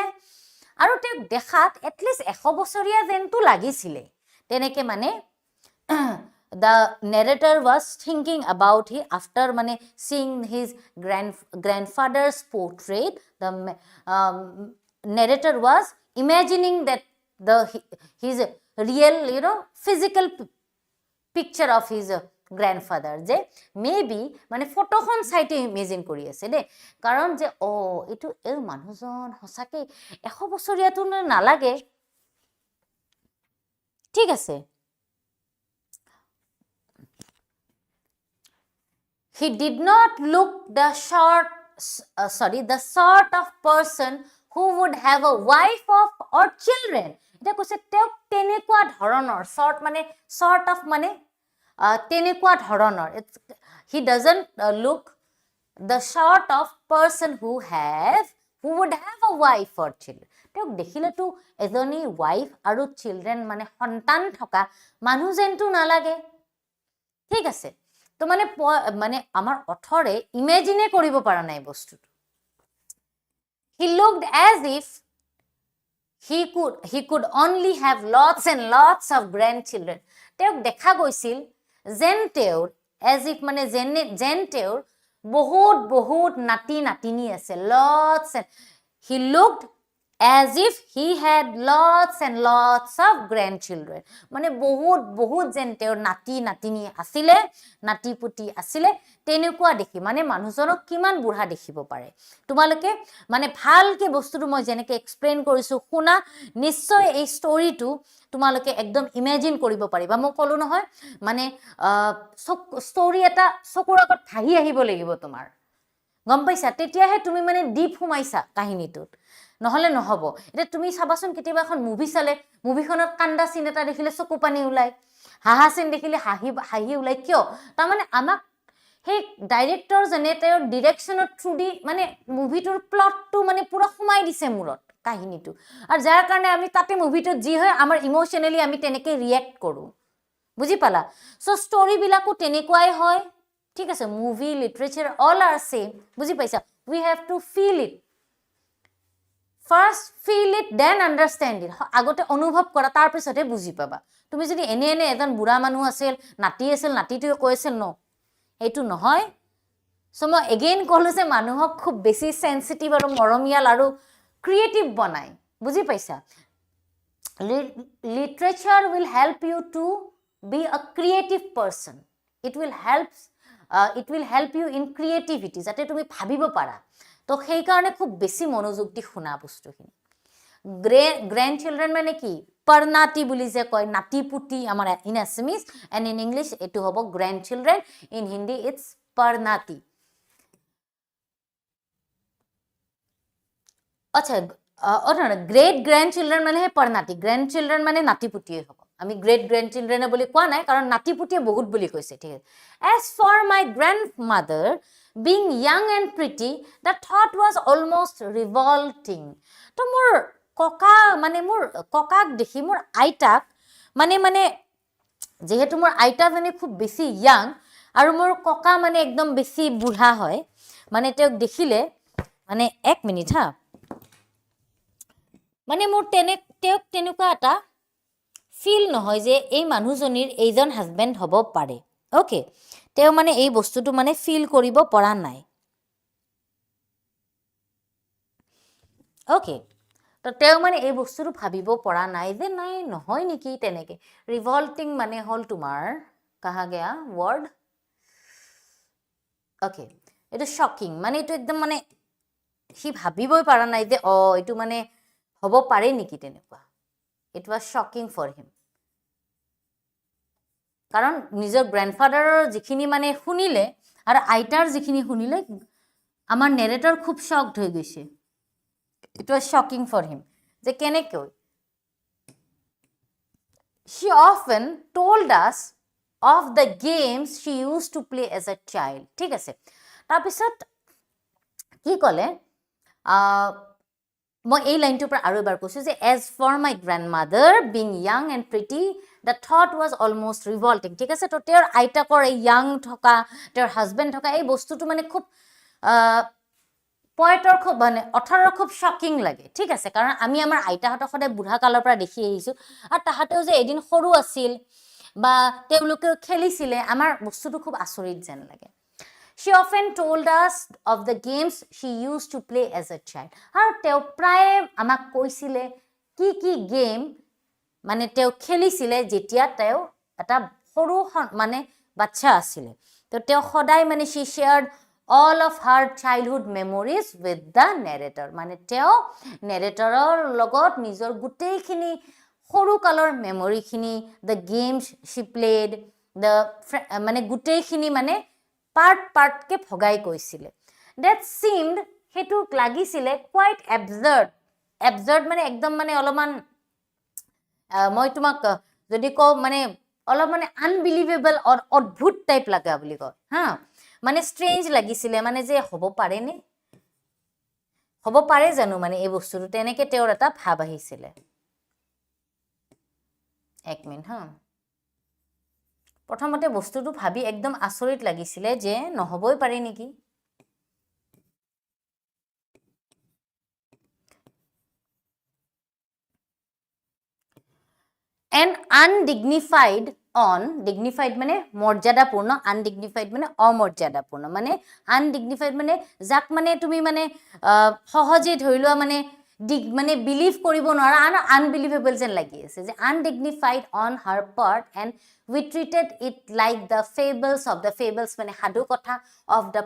আৰু তেওঁ দেখাত at least 100 বছৰীয়া যেনটো লাগিছিলে তেনেকে মানে the narrator was thinking about he after mane seeing his grandfather's portrait the narrator was imagining that his real physical picture of his grandfather je maybe mane photokhon saite imagine kori ase de karon je etu ei manujon hosake 100 bosoria tu na lage ঠিক আছে he did not look the sort of person who would have a wife or children এটা কৈছে তেওঁ তেনেকুৱা ধৰণৰ sort of মানে তেনেকুৱা ধৰণৰ he doesn't look the sort of person who would have a wife or children তেওঁক দেখিলেতো এজনী wife আৰু children মানে সন্তান থকা মানুহ যেনটো নালাগে ঠিক আছে তো মানে আমাৰ অথৰে ইমেজিনে কৰিব পৰা নাই বস্তুটো he looked as if he could only have lots and lots of grandchildren তেওঁক দেখা গৈছিল যেন তেওঁৰ as if মানে যেন তেওঁৰ বহুত নাতি নাতিনী আছে lots and he looked as if he had lots and lots of grandchildren মানে বহুত যেন তেওঁৰ নাতি নাতিনী আছিলে নাতি পুতি আছিলে তেনেকুৱা দেখি মানে মানুহজনক কিমান বুঢ়া দেখিব পাৰে তোমালোকে মানে ভালকে বস্তুটো মই যেনেকে এক্সপ্লেইন কৰিছো শুনা নিশ্চয় এই ষ্টৰীটো তোমালোকে একদম ইমেজিন কৰিব পাৰিবা মই কলো নহয় মানে ষ্টৰী এটা চকুৰ আগত ভাহি আহিব লাগিব তোমাৰ গম পাইছা তেতিয়াহে তুমি মানে ডিপ সোমাইছা কাহিনীটোত নহলে নহব এটা তুমি চাবাচোন কেতিয়াবা এখন মুভি চালে মুভিখনত কান্দা সিন এটা দেখিলে চকু পানী ওলাই হাহা সিন দেখিলে হাহি ওলাই কিয় তাৰ মানে আমাক হে ডাইৰেক্টৰ জনে তেওঁৰ ডিৰেকচনৰ থ্ৰু দি মানে মুভিটোৰ প্লটটো মানে পুৰা সোমাই দিছে মূৰত কাহিনীটো আৰু যাৰ কাৰণে আমি তাতে মুভিটো যি হয় আমাৰ ইমোশনালি আমি তেনেকে ৰিয়েক্ট কৰো বুজি পালা সো ষ্টৰী বিলাকো তেনেকুৱাই হয় ঠিক আছে movie literature all R same বুজি পাইছা we have to feel it first feel it then understand it আগতে অনুভৱ কৰা তাৰ পিছতে বুজি পাবা তুমি যদি এনে এজন বুঢ়া মানুহ আছিল নাতি আছিল নাতিটোৱে কৈছিল ন এইটো নহয় So মই again ক'লো যে মানুহক খুব বেছি sensitive আৰু মৰমিয়াল আৰু creative বনাই বুজি পাইছা literature will help you to be a creative person it will help you in creativity যাতে তুমি ভাবিব পাৰা তো সেই কাৰণে খুব বেছি মনোযোগ দি শুনা বস্তুখিনি grandchildren মানে কি parnati বুলি যে কয় নাতি পুতি আমাৰ in Assamese and in English এটো হ'ব grandchildren in Hindi it's parnati আচ্ছা গ্রেট গ্র্যান্ডচিল্ড্রেন মানে পৰনাতি গ্ৰ্যান্ডচিল্ড্ৰেন মানে নাতি পুতিয়ে হ'ব আমি গ্ৰেট গ্ৰ্যান্ডচিল্ড্ৰেন বুলি কোৱা নাই কাৰণ নাতি পুতিয়ে বহুত বুলি কৈছে ঠিক আছে as for my grandmother being young and pretty the thought was almost revolting তো মোৰ ককা মানে মোৰ ককাক দেখি মোৰ আইতাক মানে যেহেতু মোৰ আইতা মানে খুব বেছি ইয়াং আৰু মোৰ ককা মানে একদম বেছি বুঢ়া হয় মানে তেওঁক দেখিলে মানে এক মিনিট হা মানে মোৰ তেওঁক তেনেকুৱা এটা ফিল নহয় যে এই মানুহজনীৰ এইজন হাজবেণ্ড হ'ব পাৰে ওকে তেওঁ মানে এই বস্তুটো মানে ফিল কৰিব পৰা নাই ওকে তো তেওঁ মানে এই বস্তুটো ভাবিব পৰা নাই যে নাই নহয় নেকি তেনেকে ৰিভল্টিং মানে হ'ল তোমাৰ কাহা গয়া ৱৰ্ড ওকে এটা শকিং মানে এটা একদম মানে হি ভাবিবই পৰা নাই যে এটো মানে হ'ব পাৰে নেকি তেনেকুৱা it was shocking for him কাৰণ নিজৰ গ্ৰান্ডফাদাৰৰ যিখিনি মানে শুনিলে আৰু আইতাৰ যিখিনি শুনিলে আমাৰ নেৰেটৰ খুব শকড হৈ গৈছে it was shocking for him যে কেনেকৈ she often told us of the games she used to play as a child ঠিক আছে তাৰপিছত কি ক'লে মই এই লাইনটোৰ পৰা আৰু এবাৰ কৈছো যে as for my grandmother being young and pretty the thought was almost revolting ঠিক আছে তো তেওঁৰ আইতাকৰ এই ইয়াং থকা তেওঁৰ হাজবেণ্ড থকা এই বস্তুটো মানে খুব পয়েটৰ খুব মানে অথৰৰ খুব শকিং লাগে ঠিক আছে কাৰণ আমি আমাৰ আইতাহঁতক সদায় বুঢ়া কালৰ পৰা দেখি আহিছো আৰু তাহাঁতেও যে এদিন সৰু আছিল বা তেওঁলোকে খেলিছিলে আমাৰ বস্তুটো খুব আচৰিত যেন লাগে She often told us of the games she used to play as a child. আৰু তেওঁ প্ৰায় আমাক কৈছিলে কি গেম মানে তেওঁ খেলিছিলে যেতিয়া তেওঁ এটা সৰু মানে বাচ্চা আছিল তো তেওঁ সদায় মানে she shared all of her childhood memories with the narrator মানে তেওঁ নেৰেটৰৰ লগত নিজৰ গোটেইখিনি সৰু কালৰ মেমৰিখিনি the games she played the মানে গোটেইখিনি মানে part কে ভগাই কৈছিলে that seemed হেতু লাগিছিলে quite absurd মানে একদম মানে অলপমান মই তোমাক যদি কও মানে অলপ মানে unbelievable or অদ্ভুত টাইপ লাগা বুলি কয় হা মানে strange লাগিছিলে মানে যে হ'ব পাৰে নে হ'ব পাৰে জানো মানে এই বস্তুটো তেনেকে তেওঁৰ এটা ভাব আহিছিলে এক মিনিট হা প্ৰথমতে বস্তুটো ভাবি একদম আচৰিত লাগিছিলে যে নহবই পাৰে নেকি an undignified dignified মানে মৰ্যাদাপূৰ্ণ undignified মানে অমৰ্যাদাপূৰ্ণ মানে undignified মানে যাক মানে তুমি মানে সহজে ধৰি লোৱা মানে মানে বিলিভ কৰিব নোৱাৰা unbelievable যেন লাগি আছে যে undignified on her part and we treated it like the fables of the fables মানে সাধু কথা of the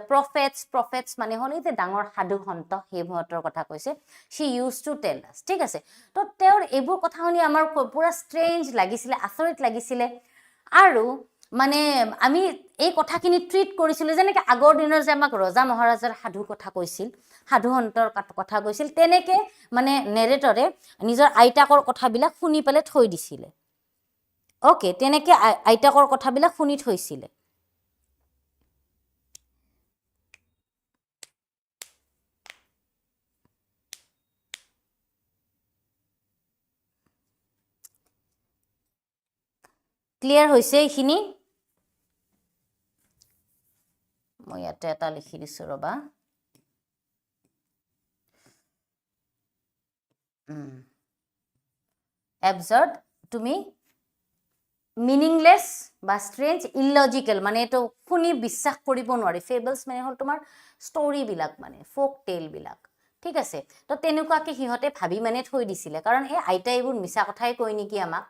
prophets মানে হলি যে ডাঙৰ সাধু সন্ত হেবহতৰ কথা কৈছে she used to tell us ঠিক আছে তো তেওঁৰ এইবোৰ কথা শুনি আমাৰ পুৰা স্ট্ৰেঞ্জ লাগিছিলে আচৰিত লাগিছিলে আৰু মানে আমি এই কথাখিনি ট্ৰিট কৰিছিল যেনেকৈ আগৰ দিনৰ যে আমাক ৰজা মহাৰাজাৰ সাধু কথা কৈছিল সাধু সন্তৰ কথা কৈছিল তেনেকৈ মানে নেৰেটৰে নিজৰ আইতাকৰ কথাবিলাক শুনি পেলে থৈ দিছিলে ওকে তেনেকৈ আইতাকৰ কথাবিলাক শুনি থৈছিলে ক্লিয়াৰ হৈছে এইখিনি মই ইয়াতে এটা লিখি দিছো ৰবা absurd তুমি মিনিংলেছ বা ষ্ট্ৰেঞ্জ ইলজিকেল মানে এইটো শুনি বিশ্বাস কৰিব নোৱাৰি ফেবলছ মানে হ'ল তোমাৰ ষ্টৰিবিলাক মানে ফোক টেলবিলাক ঠিক আছে তো তেনেকুৱাকে সিহঁতে ভাবি মানে থৈ দিছিলে কাৰণ এই আইতা এইবোৰ মিছা কথাই কৈ নেকি আমাক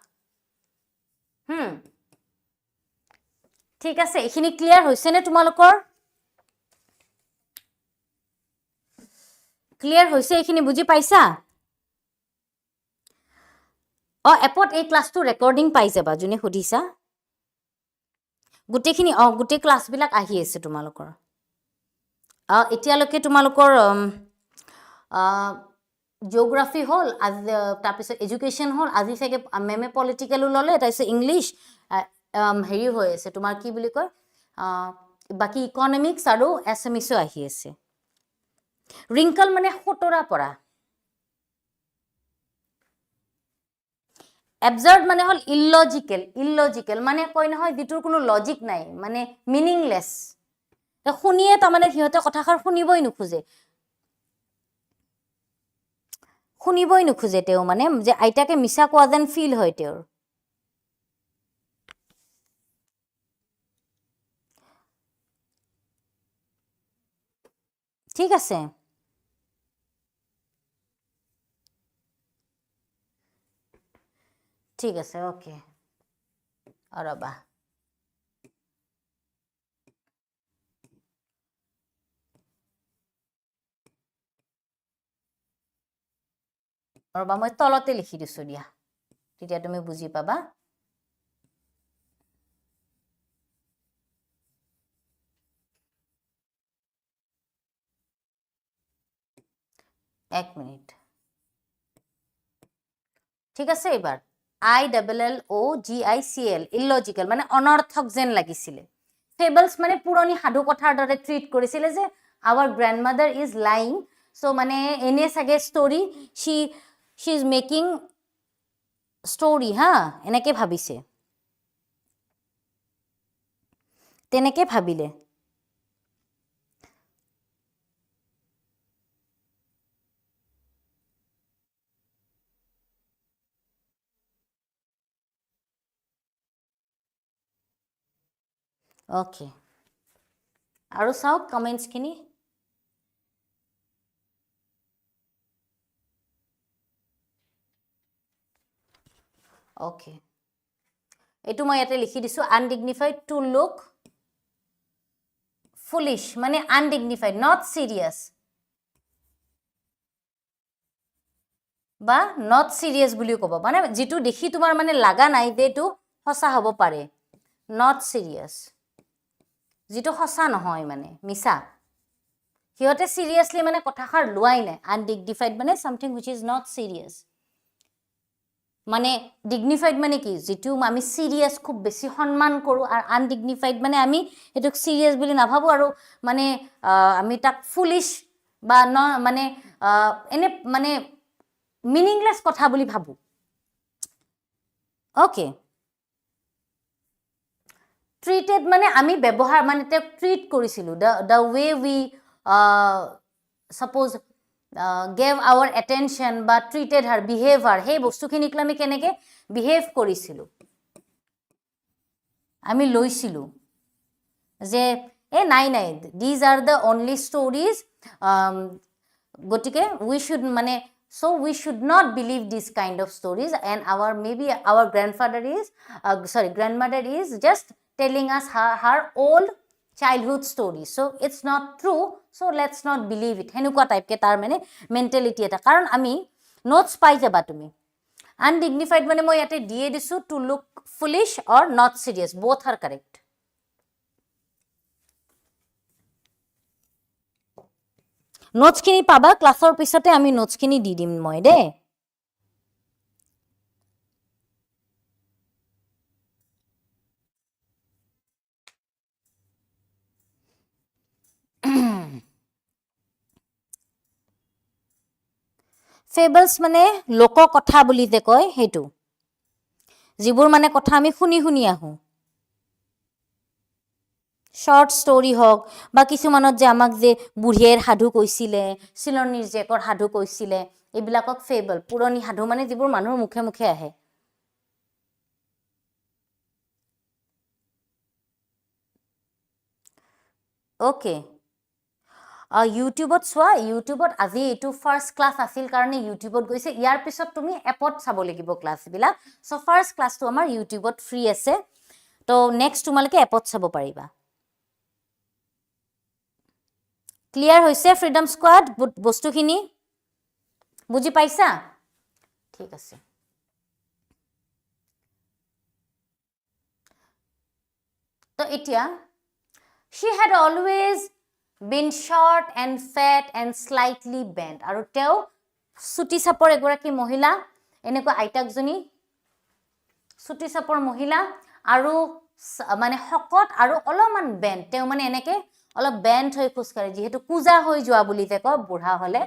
ঠিক আছে এইখিনি ক্লিয়াৰ হৈছে নে তোমালোকৰ ক্লিয়াৰ হৈছে এইখিনি বুজি পাইছা এপত এই ক্লাছটো ৰেকৰ্ডিং পাই যাবা যোনে সুধিছা গোটেইখিনি গোটেই ক্লাছবিলাক আহি আছে তোমালোকৰ এতিয়ালৈকে তোমালোকৰ জিঅ'গ্ৰাফি হ'ল তাৰপিছত এডুকেশ্যন হ'ল আজি চাগে মেমে পলিটিকেলো ল'লে তাৰপিছত ইংলিছ হেৰি হৈ আছে তোমাৰ কি বুলি কয় বাকী ইকনমিক্স আৰু এছএমিছো আহি আছে ৰিংকল মানে সোতৰা পৰা এবজাৰ্ড মানে হ'ল ইলজিকেল মানে কয় নহয় যিটোৰ কোনো লজিক নাই মানে মিনিংলেছ শুনিয়ে তাৰমানে সিহঁতে কথাষাৰ শুনিবই নোখোজে তেওঁ মানে যে আইতাকে মিছা কোৱা যেন ফিল হয় তেওঁৰ ঠিক আছে ঠিক আছে ওকে ৰবা মই তলতে লিখি দিছো দিয়া তেতিয়া তুমি বুজি পাবা এক মিনিট ঠিক আছে এবাৰ ILLOGICL ইলজিকেল মানে অনৰ্থক যেন লাগিছিলে ফেবলছ মানে পুৰণি সাধু কথাৰ দৰে ট্ৰিট কৰিছিলে যে আৱাৰ গ্ৰেণ্ডমাদাৰ ইজ লাইং চ' মানে এনে চাগে story she is making story এনেকে ভাবিছে তেনেকে ভাবিলে ওকে আৰু চাওক কমেণ্টছখিনি ওকে এইটো মই ইয়াতে লিখি দিছো আনডিগনিফাইড টু লুক ফুলিশ মানে আনডিগনিফাইড নট সিৰিয়াছ বা নট সিৰিয়াছ বুলিও ক'ব মানে যিটো দেখি তোমাৰ মানে লাগা নাই যে এইটো সঁচা হ'ব পাৰে নট সিৰিয়াছ যিটো সঁচা নহয় মানে মিছা সিহঁতে সিৰিয়াছলি মানে কথাষাৰ লোৱাই নাই আনডিগনিফাইড মানে সামথিং হুইচ ইজ নট সিৰিয়াছ মানে ডিগনিফাইড মানে কি যেটো আমি সিৰিয়াছ খুব বেছি সম্মান কৰো আৰু আনডিগনিফাইড মানে আমি এটোক সিৰিয়াছ বুলি নাভাবো আৰু মানে আমি তাক ফুলিশ বা মানে এনে মানে মিনিংলেছ কথা বুলি ভাবো ওকে ট্ৰিটেড মানে আমি ব্যৱহাৰ মানে তেওঁক ট্ৰিট কৰিছিলো the way we suppose gave our attention বা treated her behavior সেই বস্তুখিনিক আমি কেনেকে বিহেভ কৰিছিলো আমি লৈছিলো যে নাই these are the only stories গটিকে we should মানে so we should not believe this kind of stories and maybe our grandmother is just telling us her old childhood stories so it's not true so let's not believe it হেনুকা type কে তাৰ মানে mentality এটা কাৰণ আমি notes পাই যাবা তুমি আনডিগনিফাইড মানে মই ইয়াতে দিয়ে দিছো to look foolish or not serious both are correct notes খিনি পাবা ক্লাছৰ পিছতে আমি নোটস খিনি দি দিম মই দে ফেবলছ মানে লোক কথা বুলি যে কয় হেতু যিবোৰ মানে কথা আমি শুনি আহো শৰ্ট ষ্টৰি হওক বা কিছুমানত যে আমাক যে বুঢ়ীৰ সাধু কৈছিলে চিলনীৰ জেকৰ সাধু কৈছিলে এইবিলাকক ফেবল পুৰণি সাধু মানে যিবোৰ মানুহৰ মুখে মুখে আহে Okay. ইউটিউবত চোৱা ইউটিউবত আজি এইটো ফাৰ্ষ্ট ক্লাছ আছিল কাৰণে ইউটিউবত গৈছে ইয়াৰ পিছত তুমি এপত চাব লাগিব ক্লাছবিলাক সো ফাৰ্ষ্ট ক্লাছটো আমাৰ ইউটিউবত ফ্ৰী আছে তো নেক্সট তোমালোকে এপত চাব পাৰিবা ক্লিয়াৰ হৈছে ফ্ৰীডম স্কোৱাড বস্তুখিনি বুজি পাইছা ঠিক আছে তো এতিয়া she had always been short and fat and slightly bent আৰু তেও সুটি চাপৰ এগৰাকী মহিলা এনেকুৱা আইতাকজনী সুটি চাপৰ মহিলা আৰু মানে শকত আৰু অলপমান বেন্ট তেও মানে এনেকে অলপ বেন্ট হৈ খুজকাৰে যেহেতু কুজা হৈ যোৱা বুলি যে কয় বুঢ়া হলে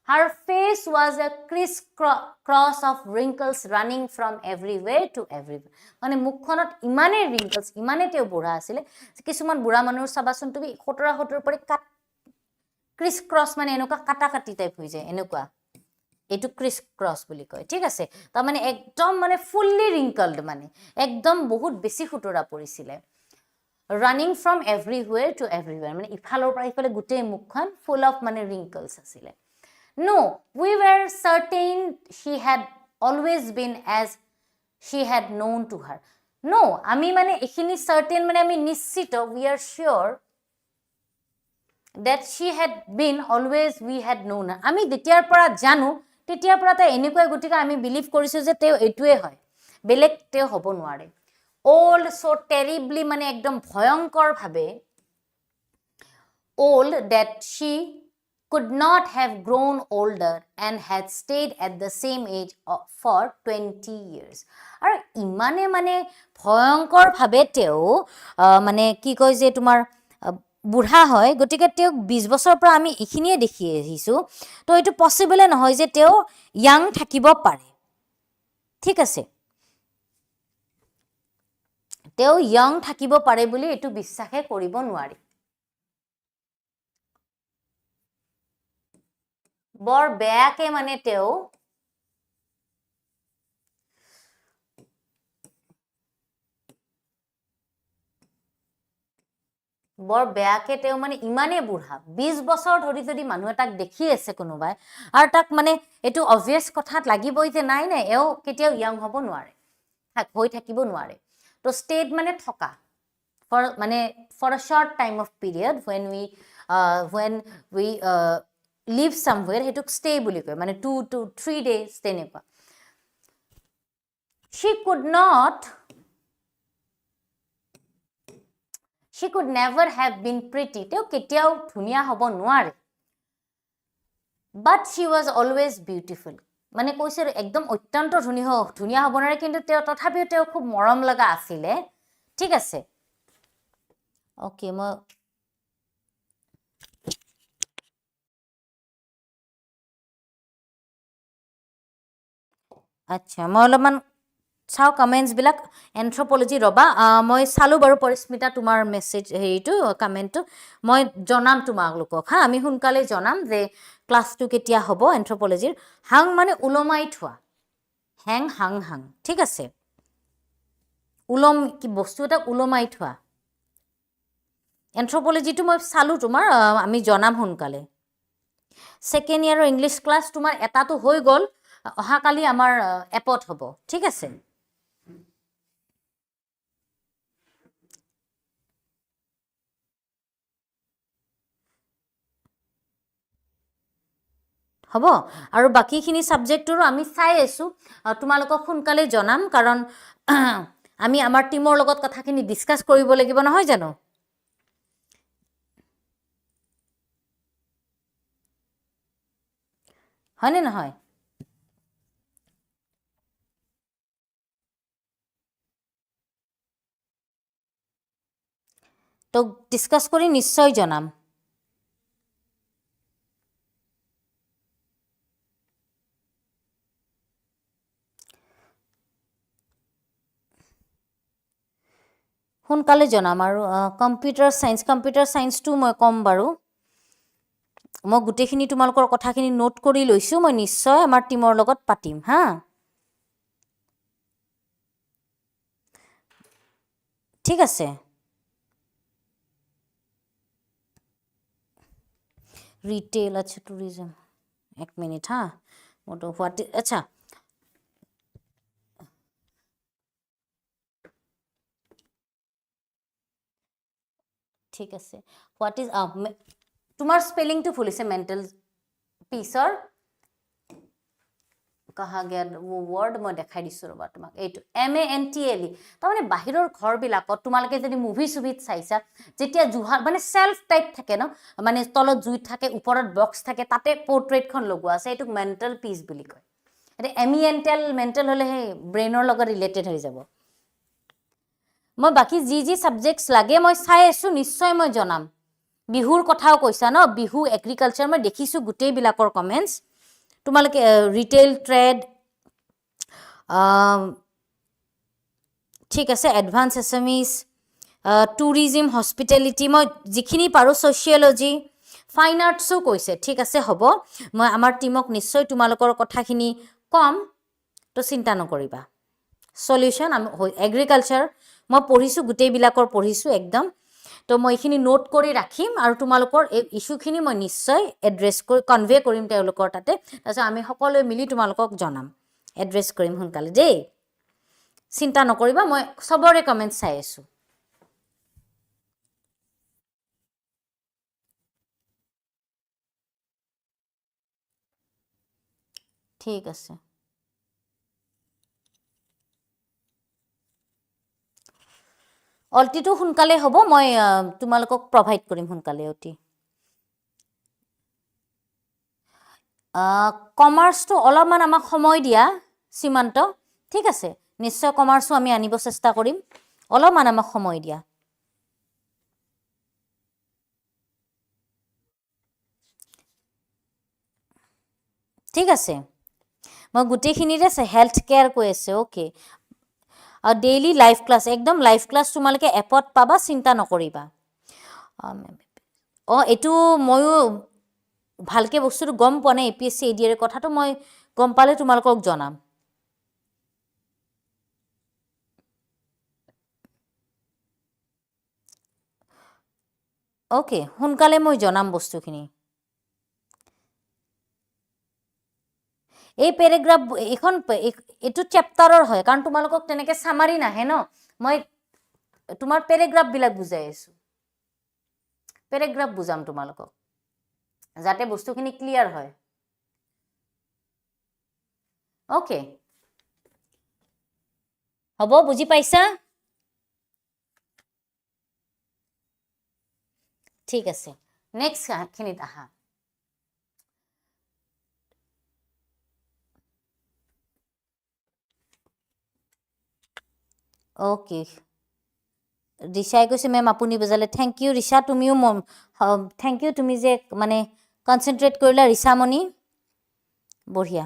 her face was a crisscross of wrinkles running from everywhere to everywhere মানে মুখখনত ইমানে wrinkles ইমানে তেও বুঢ়া আছিল কিছুমান বুঢ়া মানুহৰ চাবাচোন তুমি খটৰা পৰে crisscross মানে এনেকুৱা কাটা কাটি টাইপ হৈ যায় এনেকুৱা এটো crisscross বুলি কয় ঠিক আছে তা মানে একদম মানে ফুললি wrinkled মানে একদম বহুত বেছি খটৰা পৰিছিল running from everywhere to everywhere মানে ইফালৰ পৰা ইফালে গুটেই মুখখন full of মানে wrinkles আছিল No, we were certain she had always been as she had known to her. No, আমি মানে এখিনি certain মানে আমি নিশ্চিত we are sure that she had been always we had known her. আমি যেতিয়াৰ পৰা জানো তেতিয়াৰ পৰা তা এনেকৈ গতিকে আমি বিলিভ কৰিছো যে তেও এটুৱে হয় বেলেগ তেও হ'ব নোৱাৰে old so terribly মানে একদম ভয়ংকৰ ভাবে old that she could not have grown older and had stayed at the same age for 20 years আৰু ইমানে মানে ভয়ংকৰ ভাবে তেও মানে কি কয় যে তোমাৰ বুঢ়া হয় গটিকে তেও 20 বছৰ পৰা আমি ইখিনিয়ে দেখি আহিছো তো এটো পসিবল নহয় যে তেও ইয়াং থাকিব পাৰে ঠিক আছে তেও ইয়াং থাকিব পাৰে বুলি এটো বিশ্বাসে কৰিব নোৱাৰি বৰ বেয়াকে মানে তেও বৰ বেয়াকে তেও মানে ইমানে বুঢ়া 20 বছৰ ধৰি যদি মানুহ এটাক দেখি আছে কোনোবাই আৰু তাক মানে এটো অবভিয়াস কথাত লাগিবই যে নাই নাই এও কেতিয়াও ইয়াং হ'ব নোৱাৰে হৈ থাকিব নোৱাৰে তো ষ্টেট মানে থকা for a short time of period when we live somewhere hetuk stay বুলি কয় মানে 2 to 3 days তেনেকুৱা she could never have been pretty তেও কেতিয়াও ধুনিয়া হ'ব নোৱাৰে but she was always beautiful মানে কৈছে একদম অত্যন্ত ধুনিয়া হ'ব নোৱাৰে কিন্তু তেও তথাপিও তেও খুব মৰম লগা আছিল ঠিক আছে ওকে মই আচ্ছা মই অলপমান চাও কমেন্টস বিলাক এন্থ্ৰোপলজি ৰবা মই চালো বাৰু পৰিস্মিতা তোমাৰ মেসেজ হেইটো কমেন্টটো মই জনাম তোমালোকক হা আমি হুনকালে জনাম যে ক্লাসটো কেতিয়া হ'ব এন্থ্ৰোপলজিৰ হাং মানে উলমাই থোৱা হ্যাং হাং হাং ঠিক আছে উলম কি বস্তু এটা উলমাই থোৱা এন্থ্ৰোপলজিটো মই চালো তোমাৰ আমি জনাম হুনকালে সেকেন্ড ইয়াৰৰ ইংলিশ ক্লাস তোমাৰ এটাটো হৈ গল অহাকালি আমাৰ এপত হ'ব ঠিক আছে হ'ব আৰু বাকিখিনি সাবজেক্টৰো আমি চাই আছো তোমালোকক হুনকালে জনাম কাৰণ আমি আমাৰ টিমৰ লগত কথাখিনি ডিসকাস কৰিব লাগিব নহয় জানো হয়নে নহয় তো ডিসকাস কৰি নিশ্চয় জনাম হুনকালে জনাম আৰু কম্পিউটাৰ সায়েন্সটো মই কম বাৰু মই গুটেখিনি তোমালোকৰ কথাখিনি নোট কৰি লৈছো মই নিশ্চয় আমাৰ টিমৰ লগত পাতিম হা ঠিক আছে ৰিটেইল আচ্ছা টুৰিজম এক মিনিট হা মোটো হোৱাট আচ্ছা ঠিক আছে হোৱাট ইজ তোমাৰ স্পেলিংটো ভুল হৈছে মেণ্টেল পিছৰ कहा गया वो वर्ड মই দেখাই দিছো ৰবা তোমাক এইটো MANTLE তাৰমানে বাহিৰৰ ঘৰ বিলাকত তোমালকে যদি মুভি সুবিত চাইছা যেতিয়া জুহাৰ মানে সেলফ টাইপ থাকে ন মানে তলত জুই থাকে ওপৰত বক্স থাকে তাতে পোৰ্ট্ৰেটখন লগোৱা আছে এইটো মেণ্টেল পিস বুলি কয় এটা মেণ্টেল হলে হে ব্ৰেইনৰ লগত ৰিলেটেড হৈ যাব মই বাকি যি সাবজেক্টস লাগে মই চাই আছো নিশ্চয় মই জনাম বিহুৰ কথাও কৈছা ন বিহু এগ্ৰিকালচাৰ মই দেখিছো গুটেই বিলাকৰ কমেন্টস তোমালকে ৰিটেইল ট্ৰেড ঠিক আছে এডভান্স এছামিজ টুৰিজম হস্পিটেলিটি মই যিখিনি পাৰো সোশিয়োলজি ফাইন আৰ্টসও কৈছে ঠিক আছে হ'ব মই আমাৰ টিমক নিশ্চয় তোমালোকৰ কথাখিনি কম তো চিন্তা নকৰিবা সলিউশন এগ্ৰিকালচাৰ মই পঢ়িছো গুটেই বিলাকৰ পঢ়িছো একদম তো মই এইখিনি নোট কৰি ৰাখিম আৰু তোমালোকৰ এই ইস্যুখিনি মই নিশ্চয় এড্ৰেছ কৰি কনভে কৰিম তেওঁলোকৰ তাতে তাৰপিছত আমি সকলোৱে মিলি তোমালোকক জনাম এড্ৰেছ কৰিম সোনকালে দেই চিন্তা নকৰিবা মই সবৰে কমেন্ট চাই আছো ঠিক আছে অলটিটো সোনকালে হ'ব মই তোমালোকক প্ৰভাইড কৰিম সোনকালে অতি কমাৰ্চটো অলপমান আমাক সময় দিয়া সীমান্ত ঠিক আছে নিশ্চয় কমাৰ্চও আমি আনিব চেষ্টা কৰিম অলপমান আমাক সময় দিয়া ঠিক আছে মই গুটেইখিনিৰে হেলথ কেয়াৰ কৈ আছে ওকে আৰু ডেইলি লাইভ ক্লাছ একদম লাইভ ক্লাছ তোমালোকে এপত পাবা চিন্তা নকৰিবা এইটো ময়ো ভালকে বস্তুটো গম পোৱা নাই APSC ADR কথাটো মই গম পালে তোমালোকক জনাম ওকে সোনকালে মই জনাম বস্তুখিনি এই পেৰাগ্ৰাফ এখন এইটো চেপ্টাৰৰ হয় কাৰণ তোমালোকক তেনেকে সামাৰি নাহে ন মই তোমাৰ পেৰাগ্ৰাফ বিলাক বুজাই আছো পেৰাগ্ৰাফ বুজাম তোমালোকক যাতে বস্তুখিনি ক্লিয়াৰ হয় ওকে হ'ব বুজি পাইছা ঠিক আছে নেক্সট খিনিত আহা ওকে ৰিচাই কৈছে মেম আপুনি বুজালে থেংক ইউ ৰিচা তুমিও থেংক ইউ তুমি যে মানে কনচেন্ট্ৰেট কৰিলা ৰিচামণি বঢ়িয়া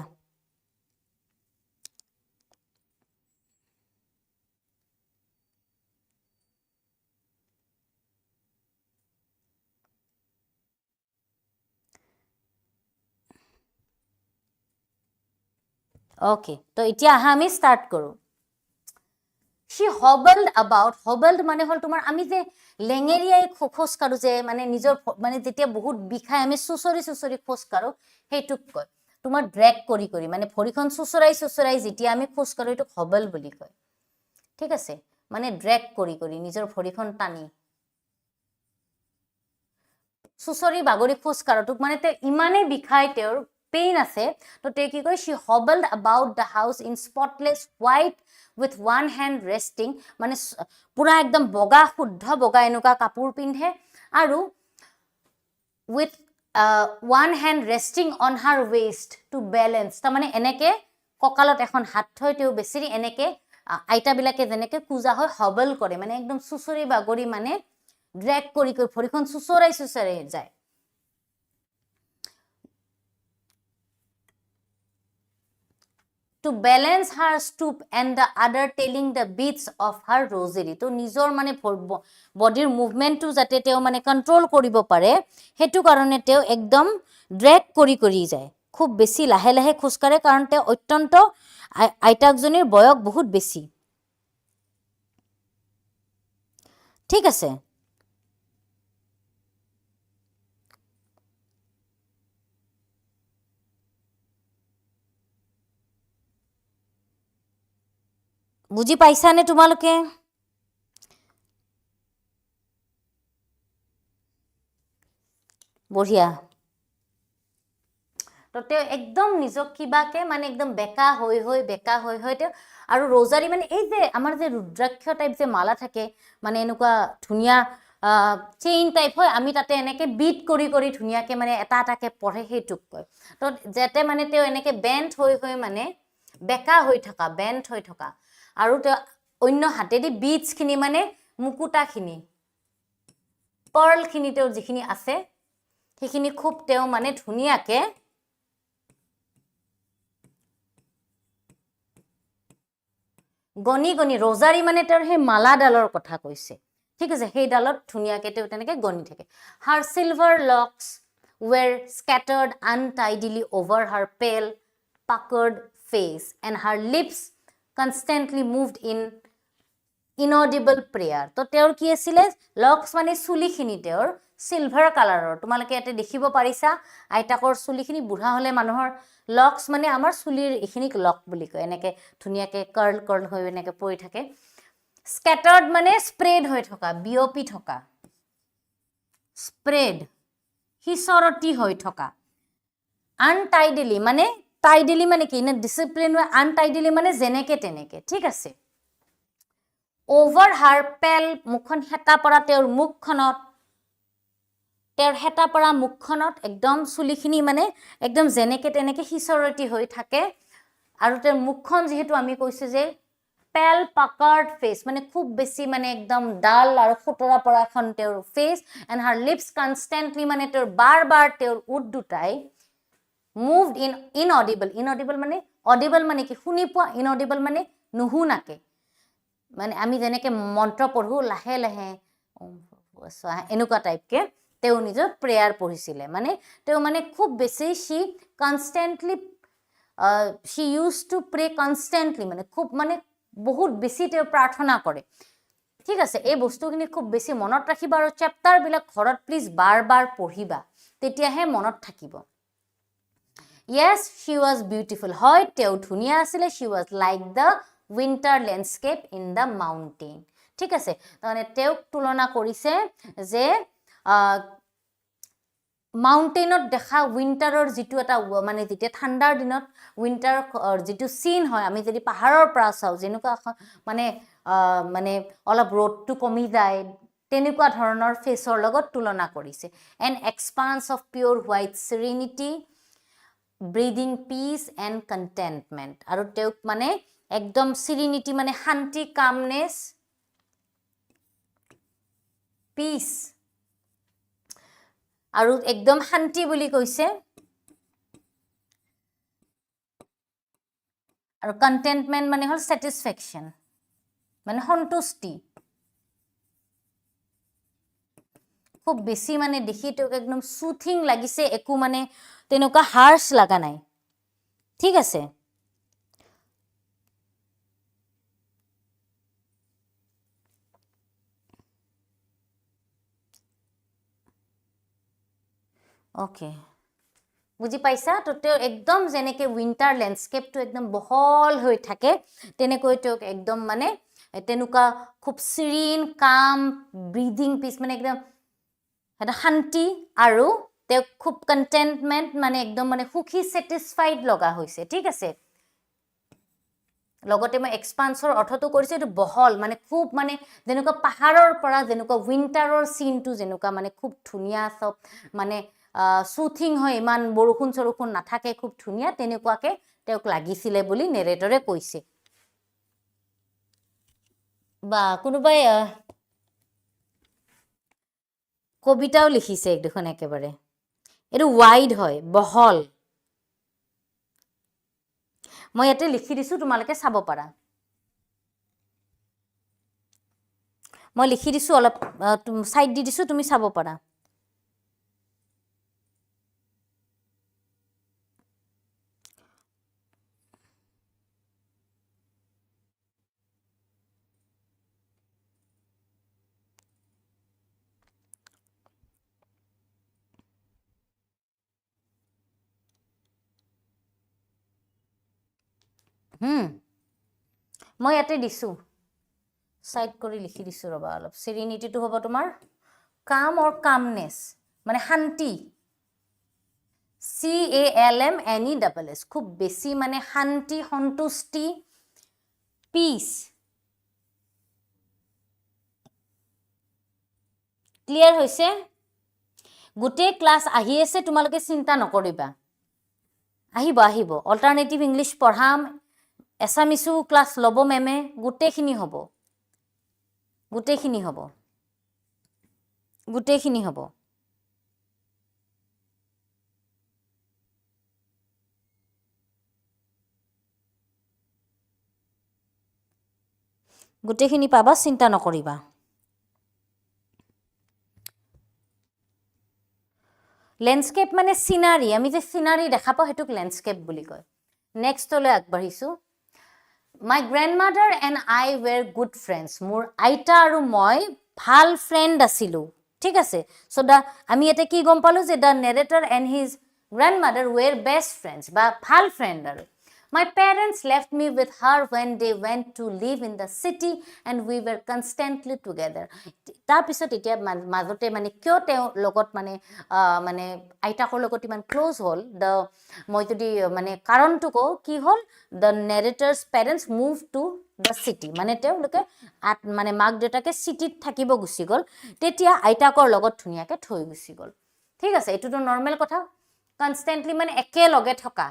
ওকে তো এতিয়া আহা আমি স্টাৰ্ট কৰো she hobbled about hobbled মানে হল তোমাৰ আমি যে লেঙেৰিয়াই খোজ কাঢ়ো যে মানে নিজৰ মানে যেতিয়া বহুত বিষাই আমি সুসৰি খোজ কাঢ়ো হেইটুক কয় তোমাৰ ড্ৰেগ কৰি মানে ভৰিখন সুসৰাই যেতিয়া আমি খোজ কাঢ়ো এটো হবল বুলি কয় ঠিক আছে মানে ড্ৰেগ কৰি নিজৰ ভৰিখন টানি সুসৰি বাগৰি খোজ কাঢ়োটোক মানে তে ইমানে বিষাই তেওঁৰ পেইন আছে তো তে কি কয় she hobbled about the house in spotless white with one hand resting মানে পুরা একদম বগা শুদ্ধ বগা এনেকা কাপোৰ পিন্ধে আৰু with one hand resting on her waist to balance তা মানে এনেকে ককালত এখন হাত থৈ তেও বেছিৰি এনেকে আইতা বিলাকে যেনেকে পূজা হয় হবল কৰে মানে একদম সুসৰি বাগৰি মানে ড্ৰেগ কৰি ভৰিখন সুসৰাই যায় to balance her stoop and the other telling the beats of her rosary to নিজৰ মানে বডিৰ মুভমেন্টটো যাতে তেও মানে কন্ট্ৰোল কৰিব পাৰে হেতু কাৰণে তেও একদম ড্ৰেগ কৰি যায় খুব বেছি লাহে লাহে খোজ কাঢ়ে কাৰণ তে অত্যন্ত আইতাকজনীৰ বয়স বহুত বেছি ঠিক আছে বুজি পাইছানে তোমালোকে বঢ়িয়া তো তেওঁ একদম নিজক কিবাকে মানে একদম বেকা হৈ তেওঁ আৰু ৰজাৰী মানে এই যে আমাৰ যে ৰুদ্ৰাক্ষ টাইপ যে মালা থাকে মানে এনেকুৱা ধুনীয়া চেইন টাইপ হয় আমি তাতে এনেকে বিট কৰি ধুনীয়াকে মানে এটা এটাকে পঢ়ে সেইটোক কয় তো যাতে মানে তেওঁ এনেকে বেণ্ড হৈ মানে বেকা হৈ থকা আৰু তেওঁ অন্য হাতেদি বিটছখিনি মানে মুকুটাখিনি পাৰ্লখিনি তেওঁৰ যিখিনি আছে সেইখিনি খুব তেওঁ মানে ধুনীয়াকে গনি ৰজাৰী মানে তেওঁৰ সেই মালাডালৰ কথা কৈছে ঠিক আছে সেই ডালত ধুনীয়াকে তেওঁ তেনেকে গনি থাকে her silver locks were scattered untidily over her pale puckered face and her lips constantly moved in inaudible prayer তো তেওঁৰ কি আছিল লক্স মানে চুলিখিনি তেওঁৰ সিলভাৰ কালাৰৰ তোমালোকে এতে দেখিব পাৰিছা আইতাকৰ চুলিখিনি বুঢ়া হলে মানুহৰ লক্স মানে আমাৰ চুলিৰ এখিনিক লক বুলি কয় এনেকে ধুনীয়াকে কাৰ্ল হৈ এনেকে পৰি থাকে স্ক্যাটাৰ্ড মানে স্প্ৰেড হৈ থকা বিয়পি থকা স্প্ৰেড হিসৰতি হৈ থকা আনটাইডলি মানে টাইডলি মানে কি না ডিসিপ্লিন হয় আনটাইডলি মানে যেনেকে তেনেকে ঠিক আছে over her pale মুখখন হেতা পৰা তেওঁৰ মুখখনত তেওঁৰ হেতা পৰা মুখখনত একদম চুলিখিনি মানে একদম যেনেকে তেনেকে হিসৰতি হৈ থাকে আৰু তেওঁৰ মুখখন যেহেতু আমি কৈছো যে pale puckered face মানে খুব বেছি মানে একদম ডাল আৰু খুতৰা পৰা এখন তেওঁৰ face and her lips constantly মানে তেওঁৰ বাৰ তেওঁৰ উঠ দুটাই moved in inaudible মানে audible মানে কি শুনি পোৱা inaudible মানে নুশুনাকে মানে আমি যেনেকে মন্ত্ৰ পঢ়ো লাহে এনেকুৱা টাইপকে তেওঁ নিজৰ প্ৰেয়াৰ পঢ়িছিলে মানে তেওঁ মানে খুব বেছি she used to pray constantly মানে খুব মানে বহুত বেছি তেওঁ প্ৰাৰ্থনা কৰে ঠিক আছে এই বস্তুখিনি খুব বেছি মনত ৰাখিবা আৰু চেপ্টাৰ বিলাক ঘৰত প্লিজ বাৰ পঢ়িবা তেতিয়াহে মনত থাকিব yes she was beautiful হয় তেওঁ ধুনীয়া আছিলে she was like the winter landscape in the mountain ঠিক আছে মানে তেওঁক তুলনা কৰিছে যে মাউন্টেইনত দেখা উইন্টাৰৰ যেটো এটা মানে যেতিয়া ঠাণ্ডাৰ দিনত উইন্টাৰ যেটো সিন হয় আমি যদি পাহাৰৰ পৰা চাও যেনেকুৱা মানে মানে অলপ ৰ'দটো কমি যায় তেনেকুৱা ধৰণৰ ফেচৰ লগত তুলনা কৰিছে an expanse of pure white serenity breathing peace and contentment আৰু তেওঁক মানে একদম serenity মানে শান্তি calmness peace আৰু একদম শান্তি বুলি কৈছে আৰু contentment মানে হল satisfaction মানে সন্তুষ্টি খুব বেছি মানে দেখি তেওঁক একদম সুথিং লাগিছে একো মানে তেনেকুৱা হাৰ্শ লাগা নাই ঠিক আছে ওকে বুজি পাইছা তো তেওঁ একদম যেনেকে উইন্টাৰ ল্যান্ডস্কেপটো একদম বহল হৈ থাকে তেনেকৈ তেওঁক একদম মানে তেনেকুৱা খুব সিৰিন কাম ব্ৰিথিং পিস মানে একদম এটা শান্তি আৰু তেওঁক খুব কন্টেন্টমেন্ট মানে একদম মানে সুখী স্যাটিসফাইড লগা হৈছে ঠিক আছে লগতে মই এক্সপান্সৰ অৰ্থটো কৰিছে এটো বহল মানে খুব মানে যেনেকুৱা পাহাৰৰ পৰা যেনেকুৱা উইন্টাৰৰ সিনটো যেনেকুৱা মানে খুব ধুনীয়া সব মানে সুথিং হয় ইমান বৰষুণ চৰষুণ নাথাকে খুব ধুনীয়া তেনেকুৱাকে তেওঁক লাগিছিলে বুলি নেৰেটৰে কৈছে বা কোনোবাই কবিতাও লিখিছে দেখোন একেবাৰে এটো ওয়াইড হয় বহল মই এতে লিখি দিছো তোমালোকে চাব পাৰা মই লিখি দিছো অলপ সাইড দি দিছো তুমি চাব পাৰা মই ইয়াতে দিছো সাইড কৰি লিখি দিছো ৰবা অলপ serenity টো হ'ব তোমাৰ calm or calmness মানে শান্তি CALMNESS খুব বেছি মানে শান্তি সন্তুষ্টি peace ক্লিয়াৰ হৈছে গুটে ক্লাস আহি আছে তোমালোকে চিন্তা নকৰিবা আহিব আহিব অল্টাৰনেটিভ ইংলিশ পঢ়াম এছামিসু ক্লাস লব মেমে গুটেখিনি হ'ব গুটেখিনি হ'ব গুটেখিনি হ'ব গুটেখিনি পাবা চিন্তা নকৰিবা ল্যান্ডস্কেপ মানে সিনারি আমি যে সিনারি দেখা পাও হেতুক ল্যান্ডস্কেপ বুলি কয় নেক্সট লৈ আগবাঢ়িছো My grandmother and I were good friends. মোৰ আইতা আৰু মই ভাল ফ্ৰেন্ড আছিলো ঠিক আছে সো দা আমি এতে কি গম পালো যে দা narrator and his grandmother were best friends বা ভাল ফ্ৰেন্ড আৰু My parents left me with her when they went to live in the city and we were constantly together. তাৰ পিছত এতিয়া মাজতে মানে কিয় তেওঁ লগত মানে মানে আইতাকৰ লগত ইমান ক্লোজ হল দা মই যদি মানে কাৰণটো কও কি হল the narrator's parents moved to the city মানে তেওঁলোকে মানে মাক দেউতাকে সিটিত থাকিব গুছি গল তেতিয়া আইতাকৰ লগত ধুনিয়াকে থৈ গুছি গল ঠিক আছে এটোটো নরমাল কথা কনস্ট্যান্টলি মানে একে লগে থকা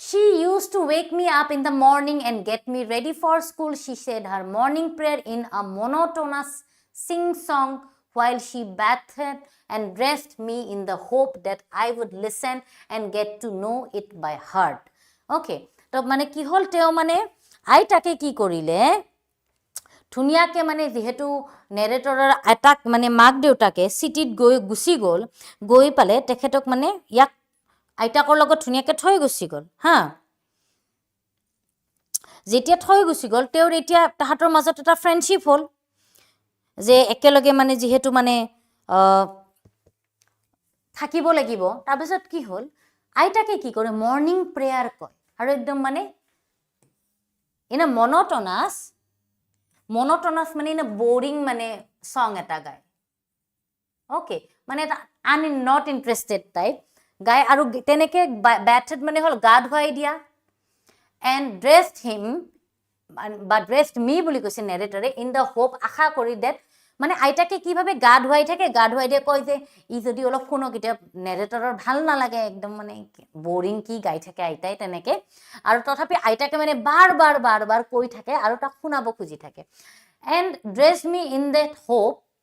She used to wake me up in the morning and get me ready for school. She said her morning prayer in a monotonous sing-song while she bathed and dressed me in the hope that I would listen and get to know it by heart. Okay, তো মানে কি হল তেও মানে আইতাকে কি কৰিলে ধুনিয়াকে মানে যেহেতু নেৰেটৰৰ এটাক মানে মাক দেউতাকে সিটিত গৈ গুছি গল গৈ পালে তেখেতক মানে ইয়াক আইতাকৰ লগত ধুনিয়াকে থৈ গুছি গল হা যেতিয়া থৈ গুছি গল তেওঁৰ এতিয়া তাহাতৰ মাজত এটা ফ্ৰেন্ডশিপ হল যে একেলগে মানে যেহেতু মানে থাকিব লাগিব তাৰ পিছত কি হল আইতাকে কি কৰে মৰ্নিং প্ৰেয়াৰ কয় আৰু একদম মানে ইন আ monotonous মানে ইন আ বোরিং মানে সং এটা গায় ওকে মানে আন নট ইন্টারেস্টেড টাইপ গায় আৰু তেনেকে ব্যাটেড মানে হল গা ধুৱাই দিয়া and dressed him but dressed me বুলি কৈছে নেৰেটৰে in the hope আশা কৰি that মানে আইতাকে কিভাবে গা ধুৱাই থাকে গা ধুৱাই দিয়ে কয় যে ই যদি অলপ শুনো কিটা নেৰেটৰৰ ভাল নালাগে একদম মানে বোৰিং কি গাই থাকে আইতাই তেনেকে আৰু তথাপি আইতাকে মানে বাৰ বাৰ কৈ থাকে আৰু তাক শুনাব খুজি থাকে and dressed me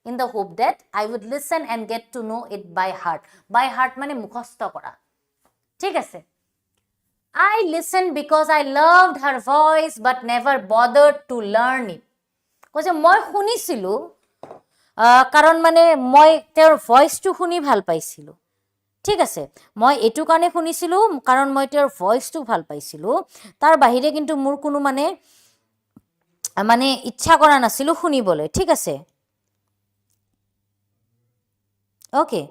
in the hope that I would listen and get to know it by heart মানে মুখস্থ কৰা ঠিক আছে I listened because I loved her voice but never bothered to learn it কৈছে মই শুনিছিলো কাৰণ মানে মই তেওঁৰ ভয়েসটো শুনি ভাল পাইছিলো ঠিক আছে মই এটু কাৰণে শুনিছিলো কাৰণ মই তেওঁৰ ভয়েসটো ভাল পাইছিলো তাৰ বাহিৰে কিন্তু মোৰ কোনো মানে মানে ইচ্ছা কৰা নাছিলো শুনিবলৈ ঠিক আছে ওকে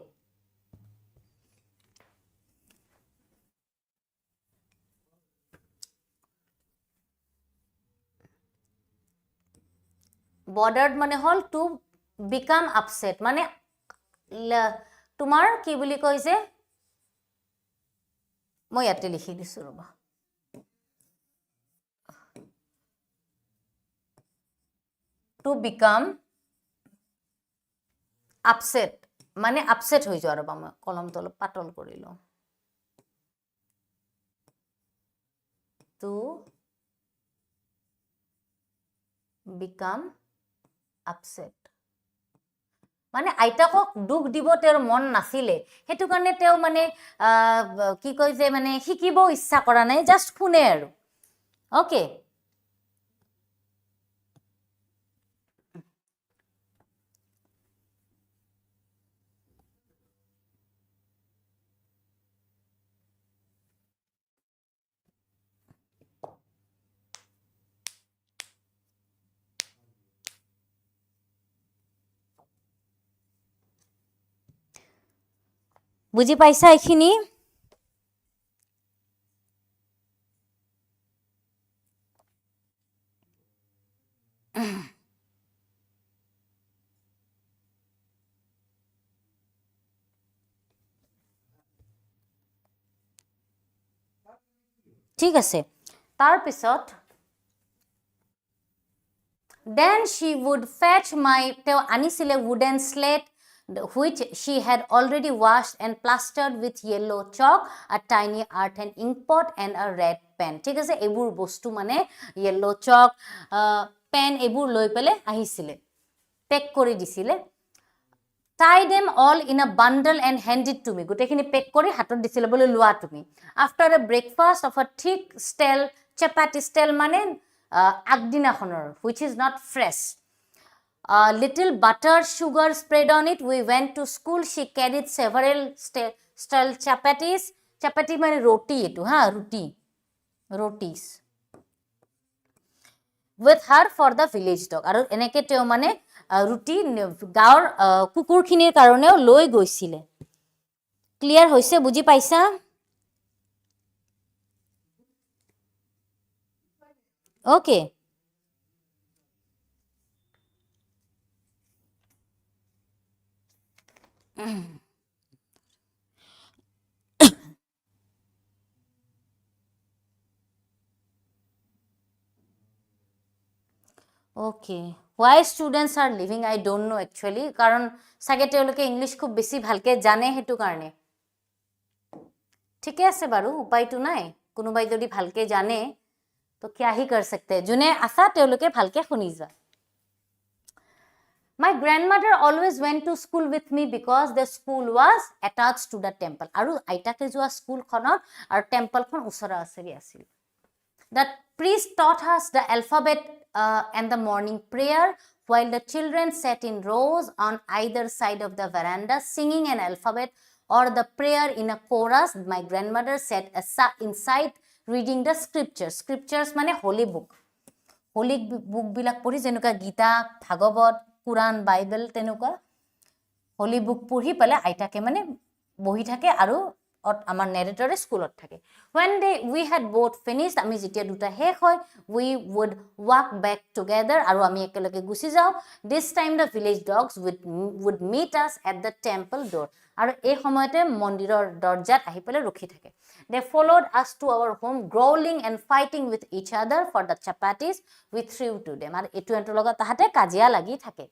bothered মানে হল to become upset মানে তোমাৰ কি বুলি কয় যে মই ইয়াতে লিখি দিছো ৰবা to become upset মানে আপসেট হৈ যোৱা ৰবা মই কলমটো অলপ পাতল কৰিলো to become upset মানে আইতাকক দুখ দিব তেওঁৰ মন নাছিলে হেতু কাৰণে তেওঁ মানে কি কয় যে মানে শিকিব ইচ্ছা কৰা নাই জাস্ট শুনে আৰু ওকে বুজি পাইছা এইখিনি ঠিক আছে তাৰ পিছত then she would fetch my teo anisile wooden slate which she had already washed and plastered with yellow chalk, a tiny earthen ink pot and a red pen. ঠিক আছে এবুৰ বস্তু মানে yellow chalk pen এবুৰ লৈ পেলে আহিছিলে pack কৰি দিছিলে tie them all in a bundle and hand it to me গোটেখিনি পেক কৰি হাতত দিছিলে বলে লোৱা তুমি after a breakfast of a thick stale chapati stale মানে আগদিনাখনৰ which is not fresh little butter sugar spread on it we went to school she carried several stale chapatis chapati মানে roti etu ha rotis with her for the village dog আৰু এনেকে তেও মানে ৰুটি গাঁৱৰ কুকুৰখিনিৰ কাৰণেও লৈ গৈছিলে ক্লিয়াৰ হৈছে বুজি পাইছা okay Okay. Why students are leaving? I don't know actually. Karon sage teoloke English khub beshi bhalke jane hetu karone. Thike ase baru upay tu nai. Konobai jodi bhalke jane to kya hi kar sakte. June asa teoloke bhalke khuni ja. My grandmother always went to school with me because the school was attached to the temple. Aru aitake joa school khonot ar temple khon usara aseri asil. The priest taught us the alphabet and the morning prayer while the children sat in rows on either side of the veranda singing an alphabet or the prayer in a chorus. My grandmother sat inside reading the scriptures mane holy book bilak pori jenuka gita bhagavad quran bible tenuka holy book pori pale aitake mane bohi thake aru আমার narrator স্কুলত থাকে when we had both finished আমি যেতিয়া দুটা শেষ হয় we would walk back together আৰু আমি একেলগে গুছি যাও this time the village dogs would meet us at the temple door আৰু এই সময়তে মন্দিৰৰ দৰজাত আহি পেলে ৰখি থাকে they followed us to our home growling and fighting with each other for the chapatis we threw to them আৰু এটো এটো লগত তাহাতে কাজিয়া লাগি থাকে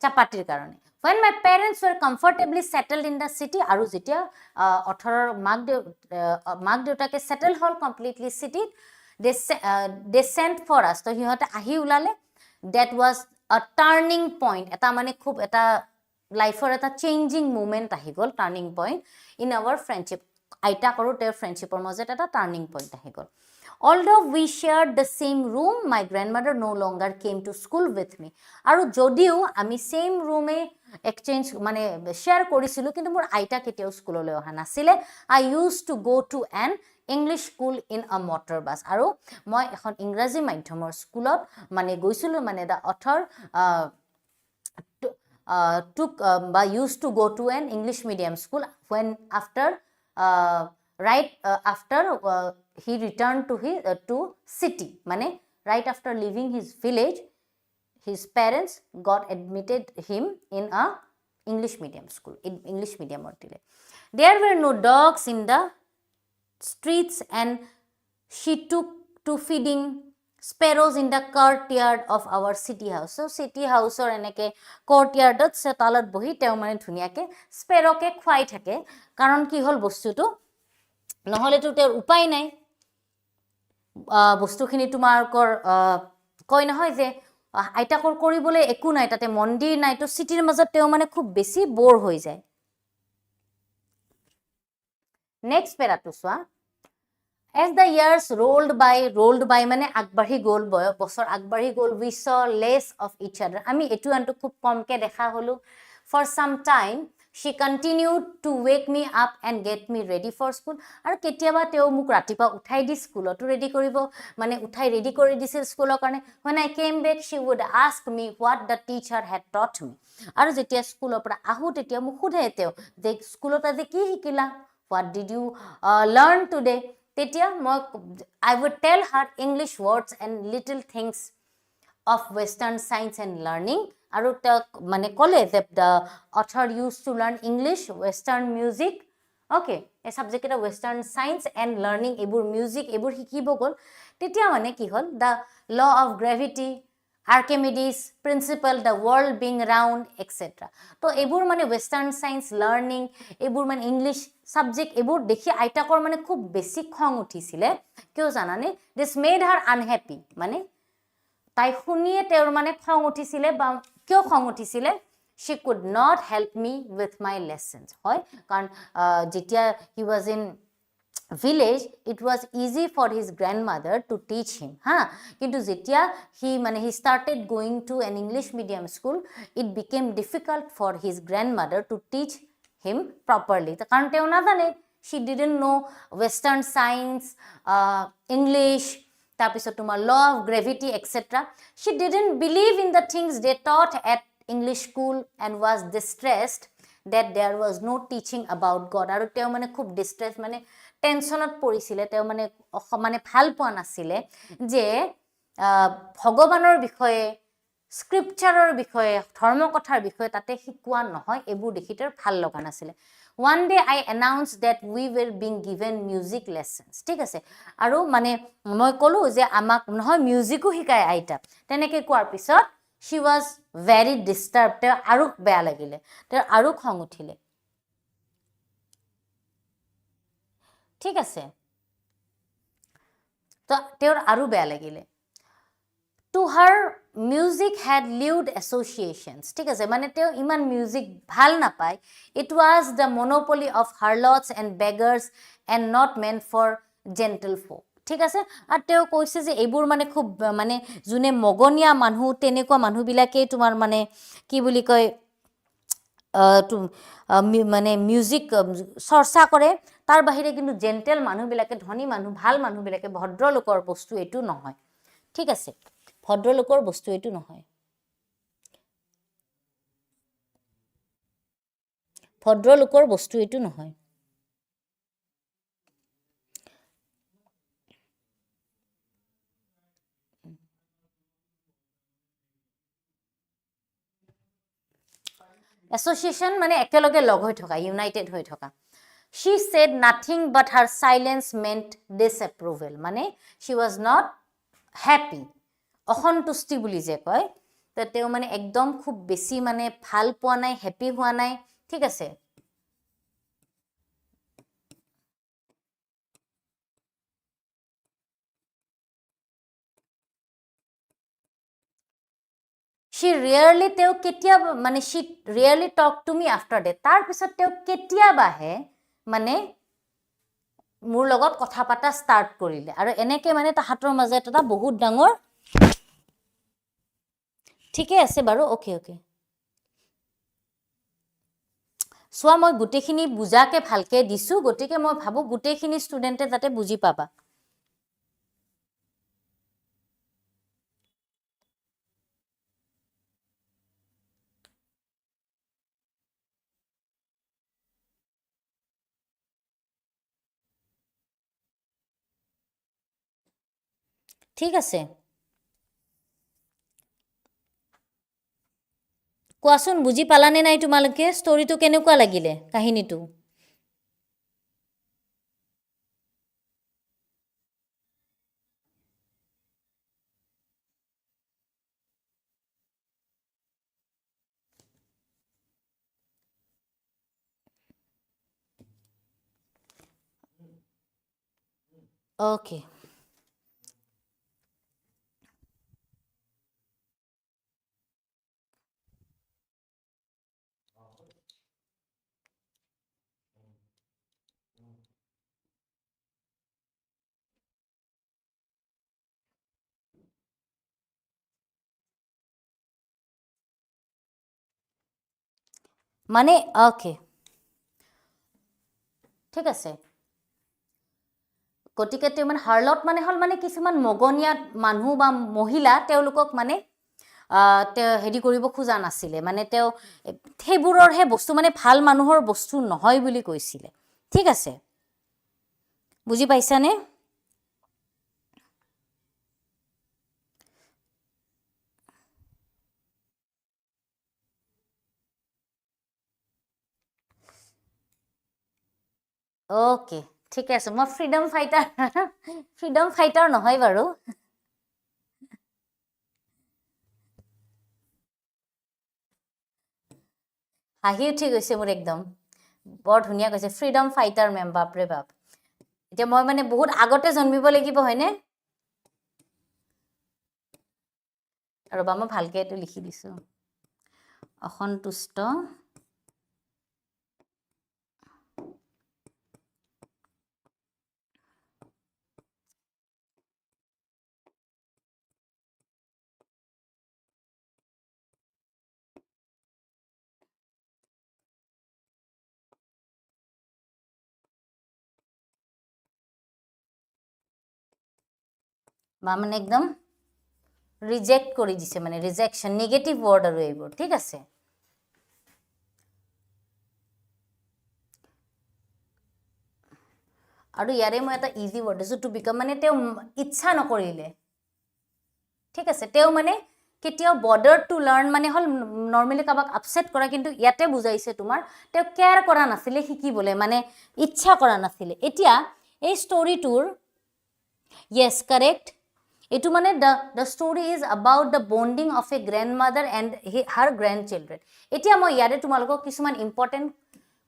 chapatir karone when my parents were comfortably settled in the city aru jetia 18 mag deutake settle hall completely city they sent for us to hihote ahi ulale that was a turning point eta mane khub eta life or eta changing moment ahi gol turning point in our friendship aita koru ter friendship or mazet eta turning point ahi gol although we shared the same room my grandmother no longer came to school with me aru jodiu ami same room e exchange mane share korisilu kintu mor aita keteo school le oha nasile I used to go to an English school in a motor bus aru moi ekhon ingraji madhyamor schoolot mane goisilu mane the author used to go to an English medium school when after right after he returned to his to city mane right after leaving his village his parents got admitted him in a English medium school in English medium ortile there were no dogs in the streets and she took to feeding sparrows in the courtyard of our city house so city house or eneke courtyard ot se talat bohi teo mane dhunia ke sparrow ke khwai thake karon ki hol bostu to নহলে তো তেৰ উপায় নাই বস্তুখিনি তোমাৰ কই নহয় যে আইতাকৰ কৰিবলে একো নাই তাতে মন্দিৰ নাই তো সিটিৰ মাজত তেও মানে খুব বেছি বৰ হৈ যায় next পেৰাটো সোৱা as the years rolled by মানে আগবাঢ়ি গল বছৰ আগবাঢ়ি গল we saw less of each other আমি এটু আনটো খুব কমকে দেখা হলো for some time she continued to wake me up and get me ready for school আৰু কেতিয়াবা তেও মুক ৰাতিপা উঠাই দি স্কুলটো ৰেডি কৰিব মানে উঠাই ৰেডি কৰি দিছিল স্কুলৰ কাৰণে when I came back she would ask me what the teacher had taught me আৰু যেতিয়া স্কুলৰ পৰা আহু তেতিয়া মুক খুধে তেও যে স্কুলত আজি কি শিকিলা what did you learn today তেতিয়া মই I would tell her English words and little things of Western science and learning. আৰু তেওঁক মানে ক'লে যে the author used to learn English, Western music, okay, এই সাবজেক্ট এটা Western science and learning, এইবোৰ মিউজিক এইবোৰ শিকিব গ'ল। তেতিয়া মানে কি হ'ল, the law of gravity, Archimedes principle, the world being round, etc. তো এইবোৰ মানে Western science learning, এইবোৰ মানে English subject, এইবোৰ দেখি আইতাকৰ মানে খুব বেছি খং উঠিছিলে। কিয় জানানে? This made her unhappy, মানে তাই শুনিয়ে তেওঁৰ মানে খং উঠিছিলে। বা কিয় খং উঠিছিলে? She could not help me with my lessons, হয়, কাৰণ যেতিয়া he was in village, it was easy for his grandmother to teach him, কিন্তু যেতিয়া he started going to an English medium school, it became difficult for his grandmother to teach him properly, কাৰণ তেওঁ নাজানে, she didn't know Western science, English, তাৰপিছত তোমাৰ law of gravity, etc. She didn't believe in the things they taught at English school and was distressed that there was no teaching about God. আৰু তেওঁ মানে খুব distress, মানে টেনশ্যনত পৰিছিলে। তেওঁ মানে ভাল পোৱা নাছিলে যে ভগৱানৰ বিষয়ে, স্ক্ৰিপচাৰৰ বিষয়ে, ধৰ্মকথাৰ বিষয়ে তাতে শিকোৱা নহয়, এইবোৰ দেখি তেওঁৰ ভাল লগা নাছিলে। One day I announced that we were being given music lessons, ঠিক আছে। আৰু মানে মই ক'লো যে আমাক নহয় মিউজিকো শিকায় আইতা। তেনেকৈ কোৱাৰ পিছত she was very disturbed, তেওঁৰ আৰু বেয়া লাগিলে, তেওঁৰ আৰু খং উঠিলে, ঠিক আছে। তো তেওঁৰ আৰু বেয়া লাগিলে। To her, music had lewd associations, ঠিক আছে, মানে তেওঁ ইমান মিউজিক ভাল নাপায়। It was the monopoly of harlots and beggars and not meant for gentle folk, ঠিক আছে। আৰু তেওঁ কৈছে যে এইবোৰ মানে খুব মানে যোনে মগনীয়া মানুহ, তেনেকুৱা মানুহবিলাকেই তোমাৰ মানে কি বুলি কয় মানে মিউজিক চৰ্চা কৰে। তাৰ বাহিৰে কিন্তু জেণ্টেল মানুহবিলাকে, ধনী মানুহ, ভাল মানুহবিলাকে, ভদ্ৰলোকৰ বস্তু এইটো নহয়, ঠিক আছে, ভদ্ৰলোকৰ বস্তু এইটো নহয়, ভদ্ৰলোকৰ বস্তু এইটো নহয়। এছ'চিয়েশ্যন মানে একেলগে লগ হৈ থকা, ইউনাইটেড হৈ থকা। She said nothing but her silence meant disapproval, মানে she was not happy, অসন্তুষ্টি বুলি যে কয়, তো তেওঁ মানে একদম খুব বেছি মানে ভাল পোৱা নাই, হেপী হোৱা নাই, ঠিক আছে। she rarely, তেওঁ কেতিয়াবা মানে she rarely talked to me after that, তাৰপিছত তেওঁ কেতিয়াবাহে মানে মোৰ লগত কথা পাতা ষ্টাৰ্ট কৰিলে। আৰু এনেকৈ মানে তাহাঁতৰ মাজত এটা বহুত ডাঙৰ, ঠিকে আছে বাৰু, অ'কে অ'কে। চোৱা, মই গোটেইখিনি বুজাকে ভালকৈ দিছোঁ, গতিকে মই ভাবোঁ গোটেইখিনি ষ্টুডেণ্টে যাতে বুজি পাবা। ঠিক আছে, কোৱাচোন বুজি পালানে নাই তোমালোকে? ষ্টৰিটো কেনেকুৱা লাগিলে, কাহিনীটো? অ'কে, মানে অ'কে, ঠিক আছে। গতিকে তেওঁ মানে হাৰ্লট মানে হ'ল মানে কিছুমান মগনীয়া মানুহ বা মহিলা, তেওঁলোকক মানে তেওঁ হেৰি কৰিব খোজা নাছিলে, মানে তেওঁ সেইবোৰৰহে বস্তু, মানে ভাল মানুহৰ বস্তু নহয় বুলি কৈছিলে, ঠিক আছে, বুজি পাইছানে? ওকে ঠিক আছে মই ফ্ৰীডম ফাইটাৰ নহয় বাৰু হাঁহি উঠি গৈছে মোৰ একদম বৰ ধুনীয়া কৈছে ফ্ৰীডম ফাইটাৰ মেম বাপৰে বাপ এতিয়া মই মানে বহুত আগতে জন্মিব লাগিব হয়নে ৰবা মই ভালকে এইটো লিখি দিছো অসন্তুষ্ট বা মানে একদম ৰিজেক্ট কৰি দিছে মানে ৰিজেকশন নেগেটিভ ওয়াৰ্ড আৰু এইবোৰ ঠিক আছে আৰু ইয়াৰে মই এটা ইজি ওয়াৰ্ড আছে টু বিকাম মানে তেও ইচ্ছা নকৰিলে ঠিক আছে তেও মানে কেতিয়াও বৰ্ডাৰ টু লাৰ্ন মানে হল নৰ্মালি কাবাক আপসেট কৰা কিন্তু ইয়াতে বুজাইছে তোমাৰ তেও কেয়াৰ কৰা নাছিলে শিকিবলে মানে ইচ্ছা কৰা নাছিলে এতিয়া এই ষ্টৰীটোৰ yes correct etu mane the story is about the bonding of a grandmother and her grandchildren etia moi yare tumalok kisuman important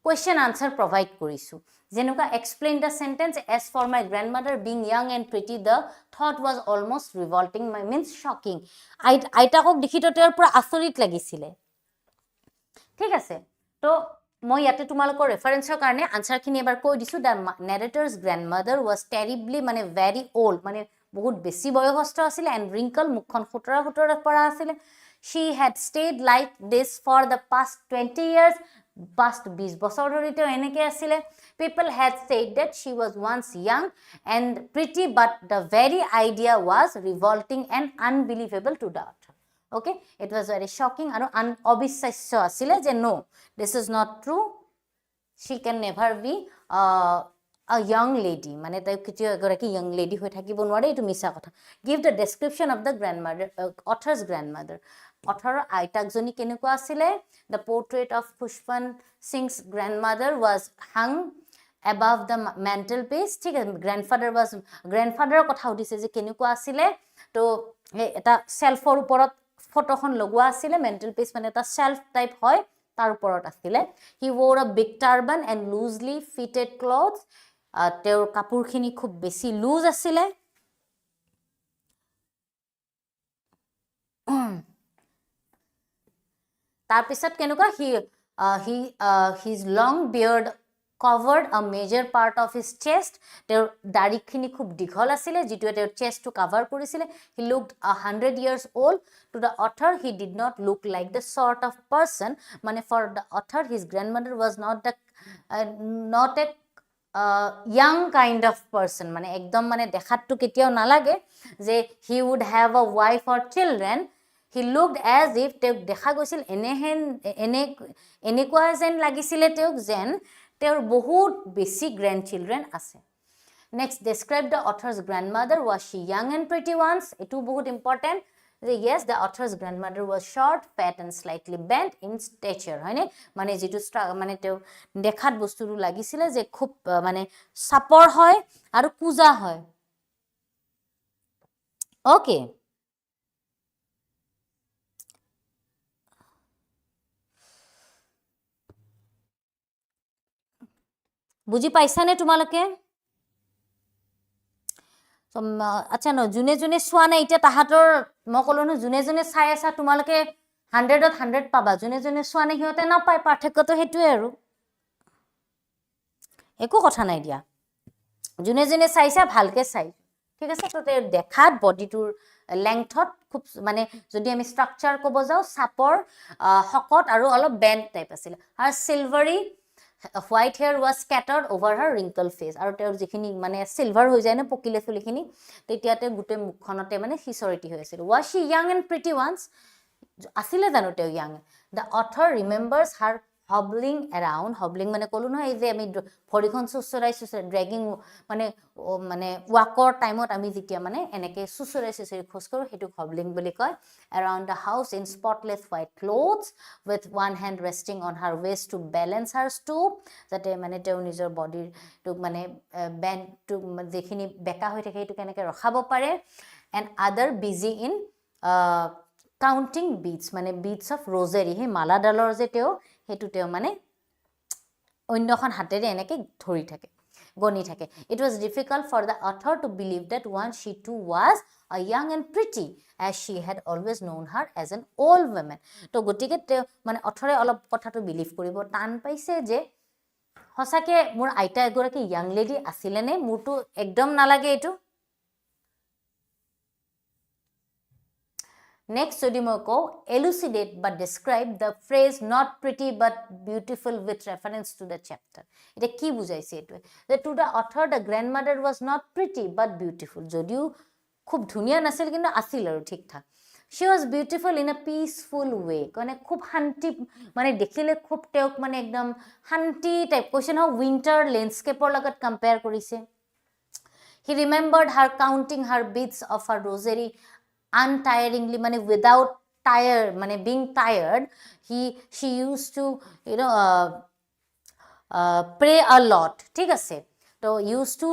question answer provide korisu jenuka explain the sentence as for my grandmother being young and pretty the thought was almost revolting means shocking aitakok dikhito ter pura asorit lagisile ঠিক আছে তো মই ইয়াতে তোমালোকৰ ৰেফাৰেন্সৰ কাৰণে answer খিনি এবাৰ কৈ দিছো the narrator's grandmother was terribly মানে very old মানে বহুত বেছি বয়সস্থ আছিল and wrinkle মুখখন খুতৰা পৰা আছিল she had stayed like this for the past 20 years past 20 বছৰ ধৰি তেওঁ এনেকৈ আছিল people had said that she was once young and pretty but the very idea was revolting and unbelievable to the author okay it was very shocking and unobishasya asile je no this is not true she can never be a young lady mane tai kitio egoraki young lady hoi thakibo nware etu misa kotha give the description of the grandmother author's grandmother author aitak joni kenekwa asile the portrait of Pushpan Singh's grandmother was hung above the mantelpiece ঠিক আছে grandfather কথা উঠিছে যে কেনেকুৱা আছিলে তো এটা সেলফৰ ওপৰত ফটোখন লগোৱা আছিলে mantelpiece মানে এটা সেলফ টাইপ হয় তাৰ ওপৰত আছিলে he wore a big turban and loosely fitted clothes তেওঁৰ কাপোৰখিনি খুব বেছি লুজ আছিলে তাৰ পিছত কেনেকুৱা his long beard covered a major part of his chest তেওঁৰ দাড়িখিনি খুব দীঘল আছিলে যেটো তেওঁৰ chest to cover কৰিছিলে he looked 100 years old to the author he did not look like the sort of person মানে for the author his grandmother was not a young kind of person মানে একদম মানে দেখাতটো কেতিয়াও নালাগে যে he would have a wife or children he looked as if তেওঁ দেখা গৈছিল এনেকুৱা যেন লাগিছিলে তেওঁক যেন তেওঁৰ বহুত বেছি grandchildren আছে next describe the author's grandmother was she young and pretty once etu বহুত important yes the author's grandmother was short fat and slightly bent in stature হয়নে মানে যেটো মানে তেও দেখাত বস্তুটো লাগিছিলে যে খুব মানে সাপৰ হয় আৰু কুজা হয় ওকে বুজি পাইছানে তোমালোকে আচ্ছা ন জুনে জুনে সোৱা নাই এটা তাহাতৰ মই কলনো জুনে জুনে চাই আছা তোমালোকে 100ত 100 পাবা জুনে জুনে সোৱা নাই হিতে না পায় পাঠ্যকটো হেতুৱে আৰু একো কথা নাই দিয়া জুনে জুনে চাইছা ভালকে চাই ঠিক আছে তো দেখাত বডিটোৰ লেংথত খুব মানে যদি আমি স্ট্ৰাকচাৰ কব যাও সাপৰ হকত আৰু অলপ বেন্ড টাইপ আছিল আৰু সিলভাৰি white hair was scattered over her wrinkled face আৰু তেওঁৰ যিখিনি মানে সিলভাৰ হৈ যায় না পকিলে ফুলিখিনি তেতিয়াতে গুটে মুখখনতে মানে সিসৰিটি হৈ আছিল was she young and pretty once asile jano teu young the author remembers her hobbling around, hobbling মানে ক'লোঁ নহয় এই যে আমি ভৰিখন চুচৰাই ড্ৰেগিং মানে মানে ৱাকৰ টাইমত আমি যেতিয়া মানে এনেকৈ চুচৰাই খোজ কাঢ়োঁ সেইটোক হবলিং বুলি কয়। Around the house in spotless white clothes with one hand resting on her waist to balance her stoop, যাতে মানে তেওঁ নিজৰ বডিটোক মানে বেণ্ডটোক যিখিনি বেকা হৈ থাকে সেইটো কেনেকৈ ৰখাব পাৰে। And other busy in counting beads, মানে বিটছ অফ ৰ'জেৰী, সেই মালাডালৰ যে তেওঁ সেইটো তেওঁ মানে অন্যখন হাতেৰে এনেকৈ ধৰি থাকে, গণি থাকে। It was difficult for the author to believe that one she too was a young and pretty as she had always known her as an old women. তো গতিকে তেওঁ মানে অথৰে অলপ কথাটো বিলিভ কৰিব টান পাইছে যে সঁচাকৈ মোৰ আইতা এগৰাকী য়াং লেডি আছিলেনে, মোৰতো একদম নালাগে এইটো। নেক্সট যদি মই কওঁ elucidate but describe the phrase not pretty but beautiful with reference to the chapter, এটা কি বুজাইছে এইটোৱে যে to the author the grandmother was not pretty but beautiful, যদিও খুব ধুনীয়া নাছিল কিন্তু আছিল আৰু ঠিক ঠাক। she was beautiful in a peaceful way, মানে খুব শান্তি মানে দেখিলে খুব তেওঁক মানে একদম শান্তি টাইপ কৈছে নহয়, উইণ্টাৰ লেণ্ডস্কেপৰ লগত কম্পেয়াৰ কৰিছে। he remembered her counting her beads of her rosary untiringly, মানে without tired, মানে being tired, she used to pray a lot, ঠিক আছে। তো used to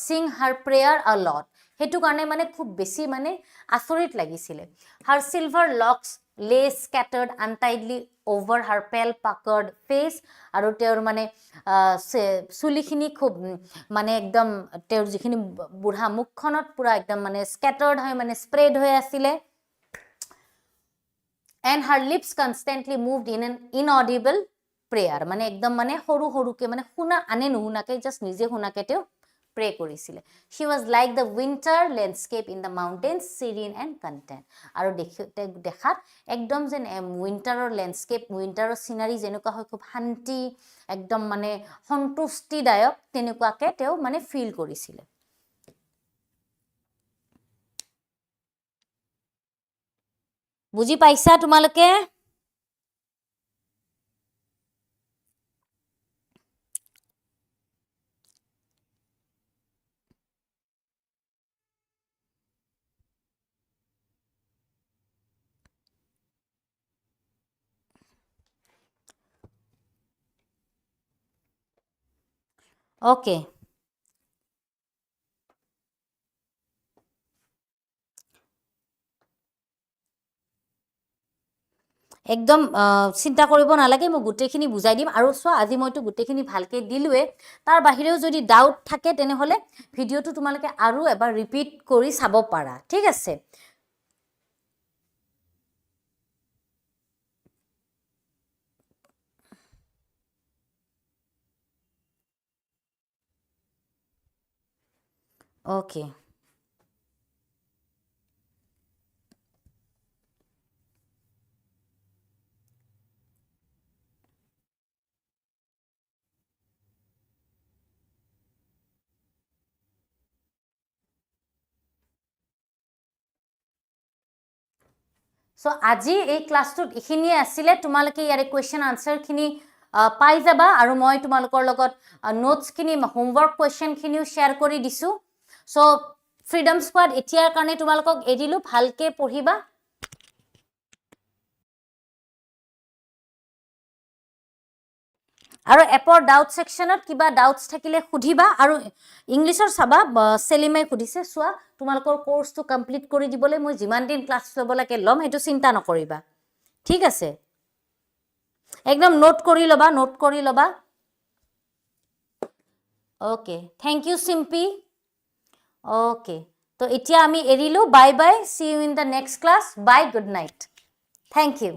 sing her prayer a lot, সেইটো কাৰণে মানে খুব বেছি মানে আচৰিত লাগিছিলে। her silver locks lay scattered untidily over her pale puckered face, আৰু তেওঁৰ মানে চুলিখিনি খুব মানে একদম তেওঁৰ যিখিনি বুঢ়া মুখখনত পুৰা একদম মানে স্কেটাৰ্ড হয়, মানে স্প্ৰেড হৈ আছিলে। and her lips constantly moved in an inaudible prayer, মানে একদম মানে সৰু সৰুকে মানে শুনা আনে নুশুনাকে জাষ্ট নিজে শুনাকে তেওঁ প্ৰে কৰিছিলে। she was like the winter landscape in the mountains, serene and content, আৰু দেখাত একদম যেন উইণ্টাৰৰ লেণ্ডস্কেপ, উইণ্টাৰৰ চিনাৰী যেনেকুৱা হয় খুব শান্তি একদম মানে সন্তুষ্টিদায়ক, তেনেকুৱাকে তেওঁ মানে ফিল কৰিছিলে। বুজি পাইছা তোমালোকে? ওকে, একদম চিন্তা কৰিব নালাগে, মই গোটেইখিনি বুজাই দিম। আৰু চোৱা আজি মইতো গোটেইখিনি ভালকৈ দিলোৱে, তাৰ বাহিৰেও যদি ডাউট থাকে তেনেহ'লে ভিডিঅ'টো তোমালোকে আৰু এবাৰ ৰিপিট কৰি চাব পাৰা, ঠিক আছে। ওকে, চ' আজি এই ক্লাছটোত এইখিনিয়ে আছিলে। তোমালোকে ইয়াৰে কুৱেশ্যন আনচাৰখিনি পাই যাবা, আৰু মই তোমালোকৰ লগত নোটছখিনি হোমৱৰ্ক কুৱেশ্যনখিনিও শ্বেয়াৰ কৰি দিছোঁ। চ' ফ্ৰীডম স্কোৱাড এতিয়াৰ কাৰণে তোমালোকক এৰিলোঁ, ভালকৈ পঢ়িবা। আৰু এপৰ ডাউট ছেকশ্যনত কিবা ডাউটছ থাকিলে সুধিবা, আৰু ইংলিছৰ চাবা চেলিমাই সুধিছে, চোৱা তোমালোকৰ কোৰ্চটো কমপ্লিট কৰি দিবলৈ মই যিমান দিন ক্লাছ ল'ব লাগে ল'ম, সেইটো চিন্তা নকৰিবা, ঠিক আছে। একদম নোট কৰি ল'বা, নোট কৰি ল'বা। Okay, thank you Simpi. Okay, তো এতিয়া আমি এৰিলোঁ, bye bye, see you in the next class, bye, good night, thank U.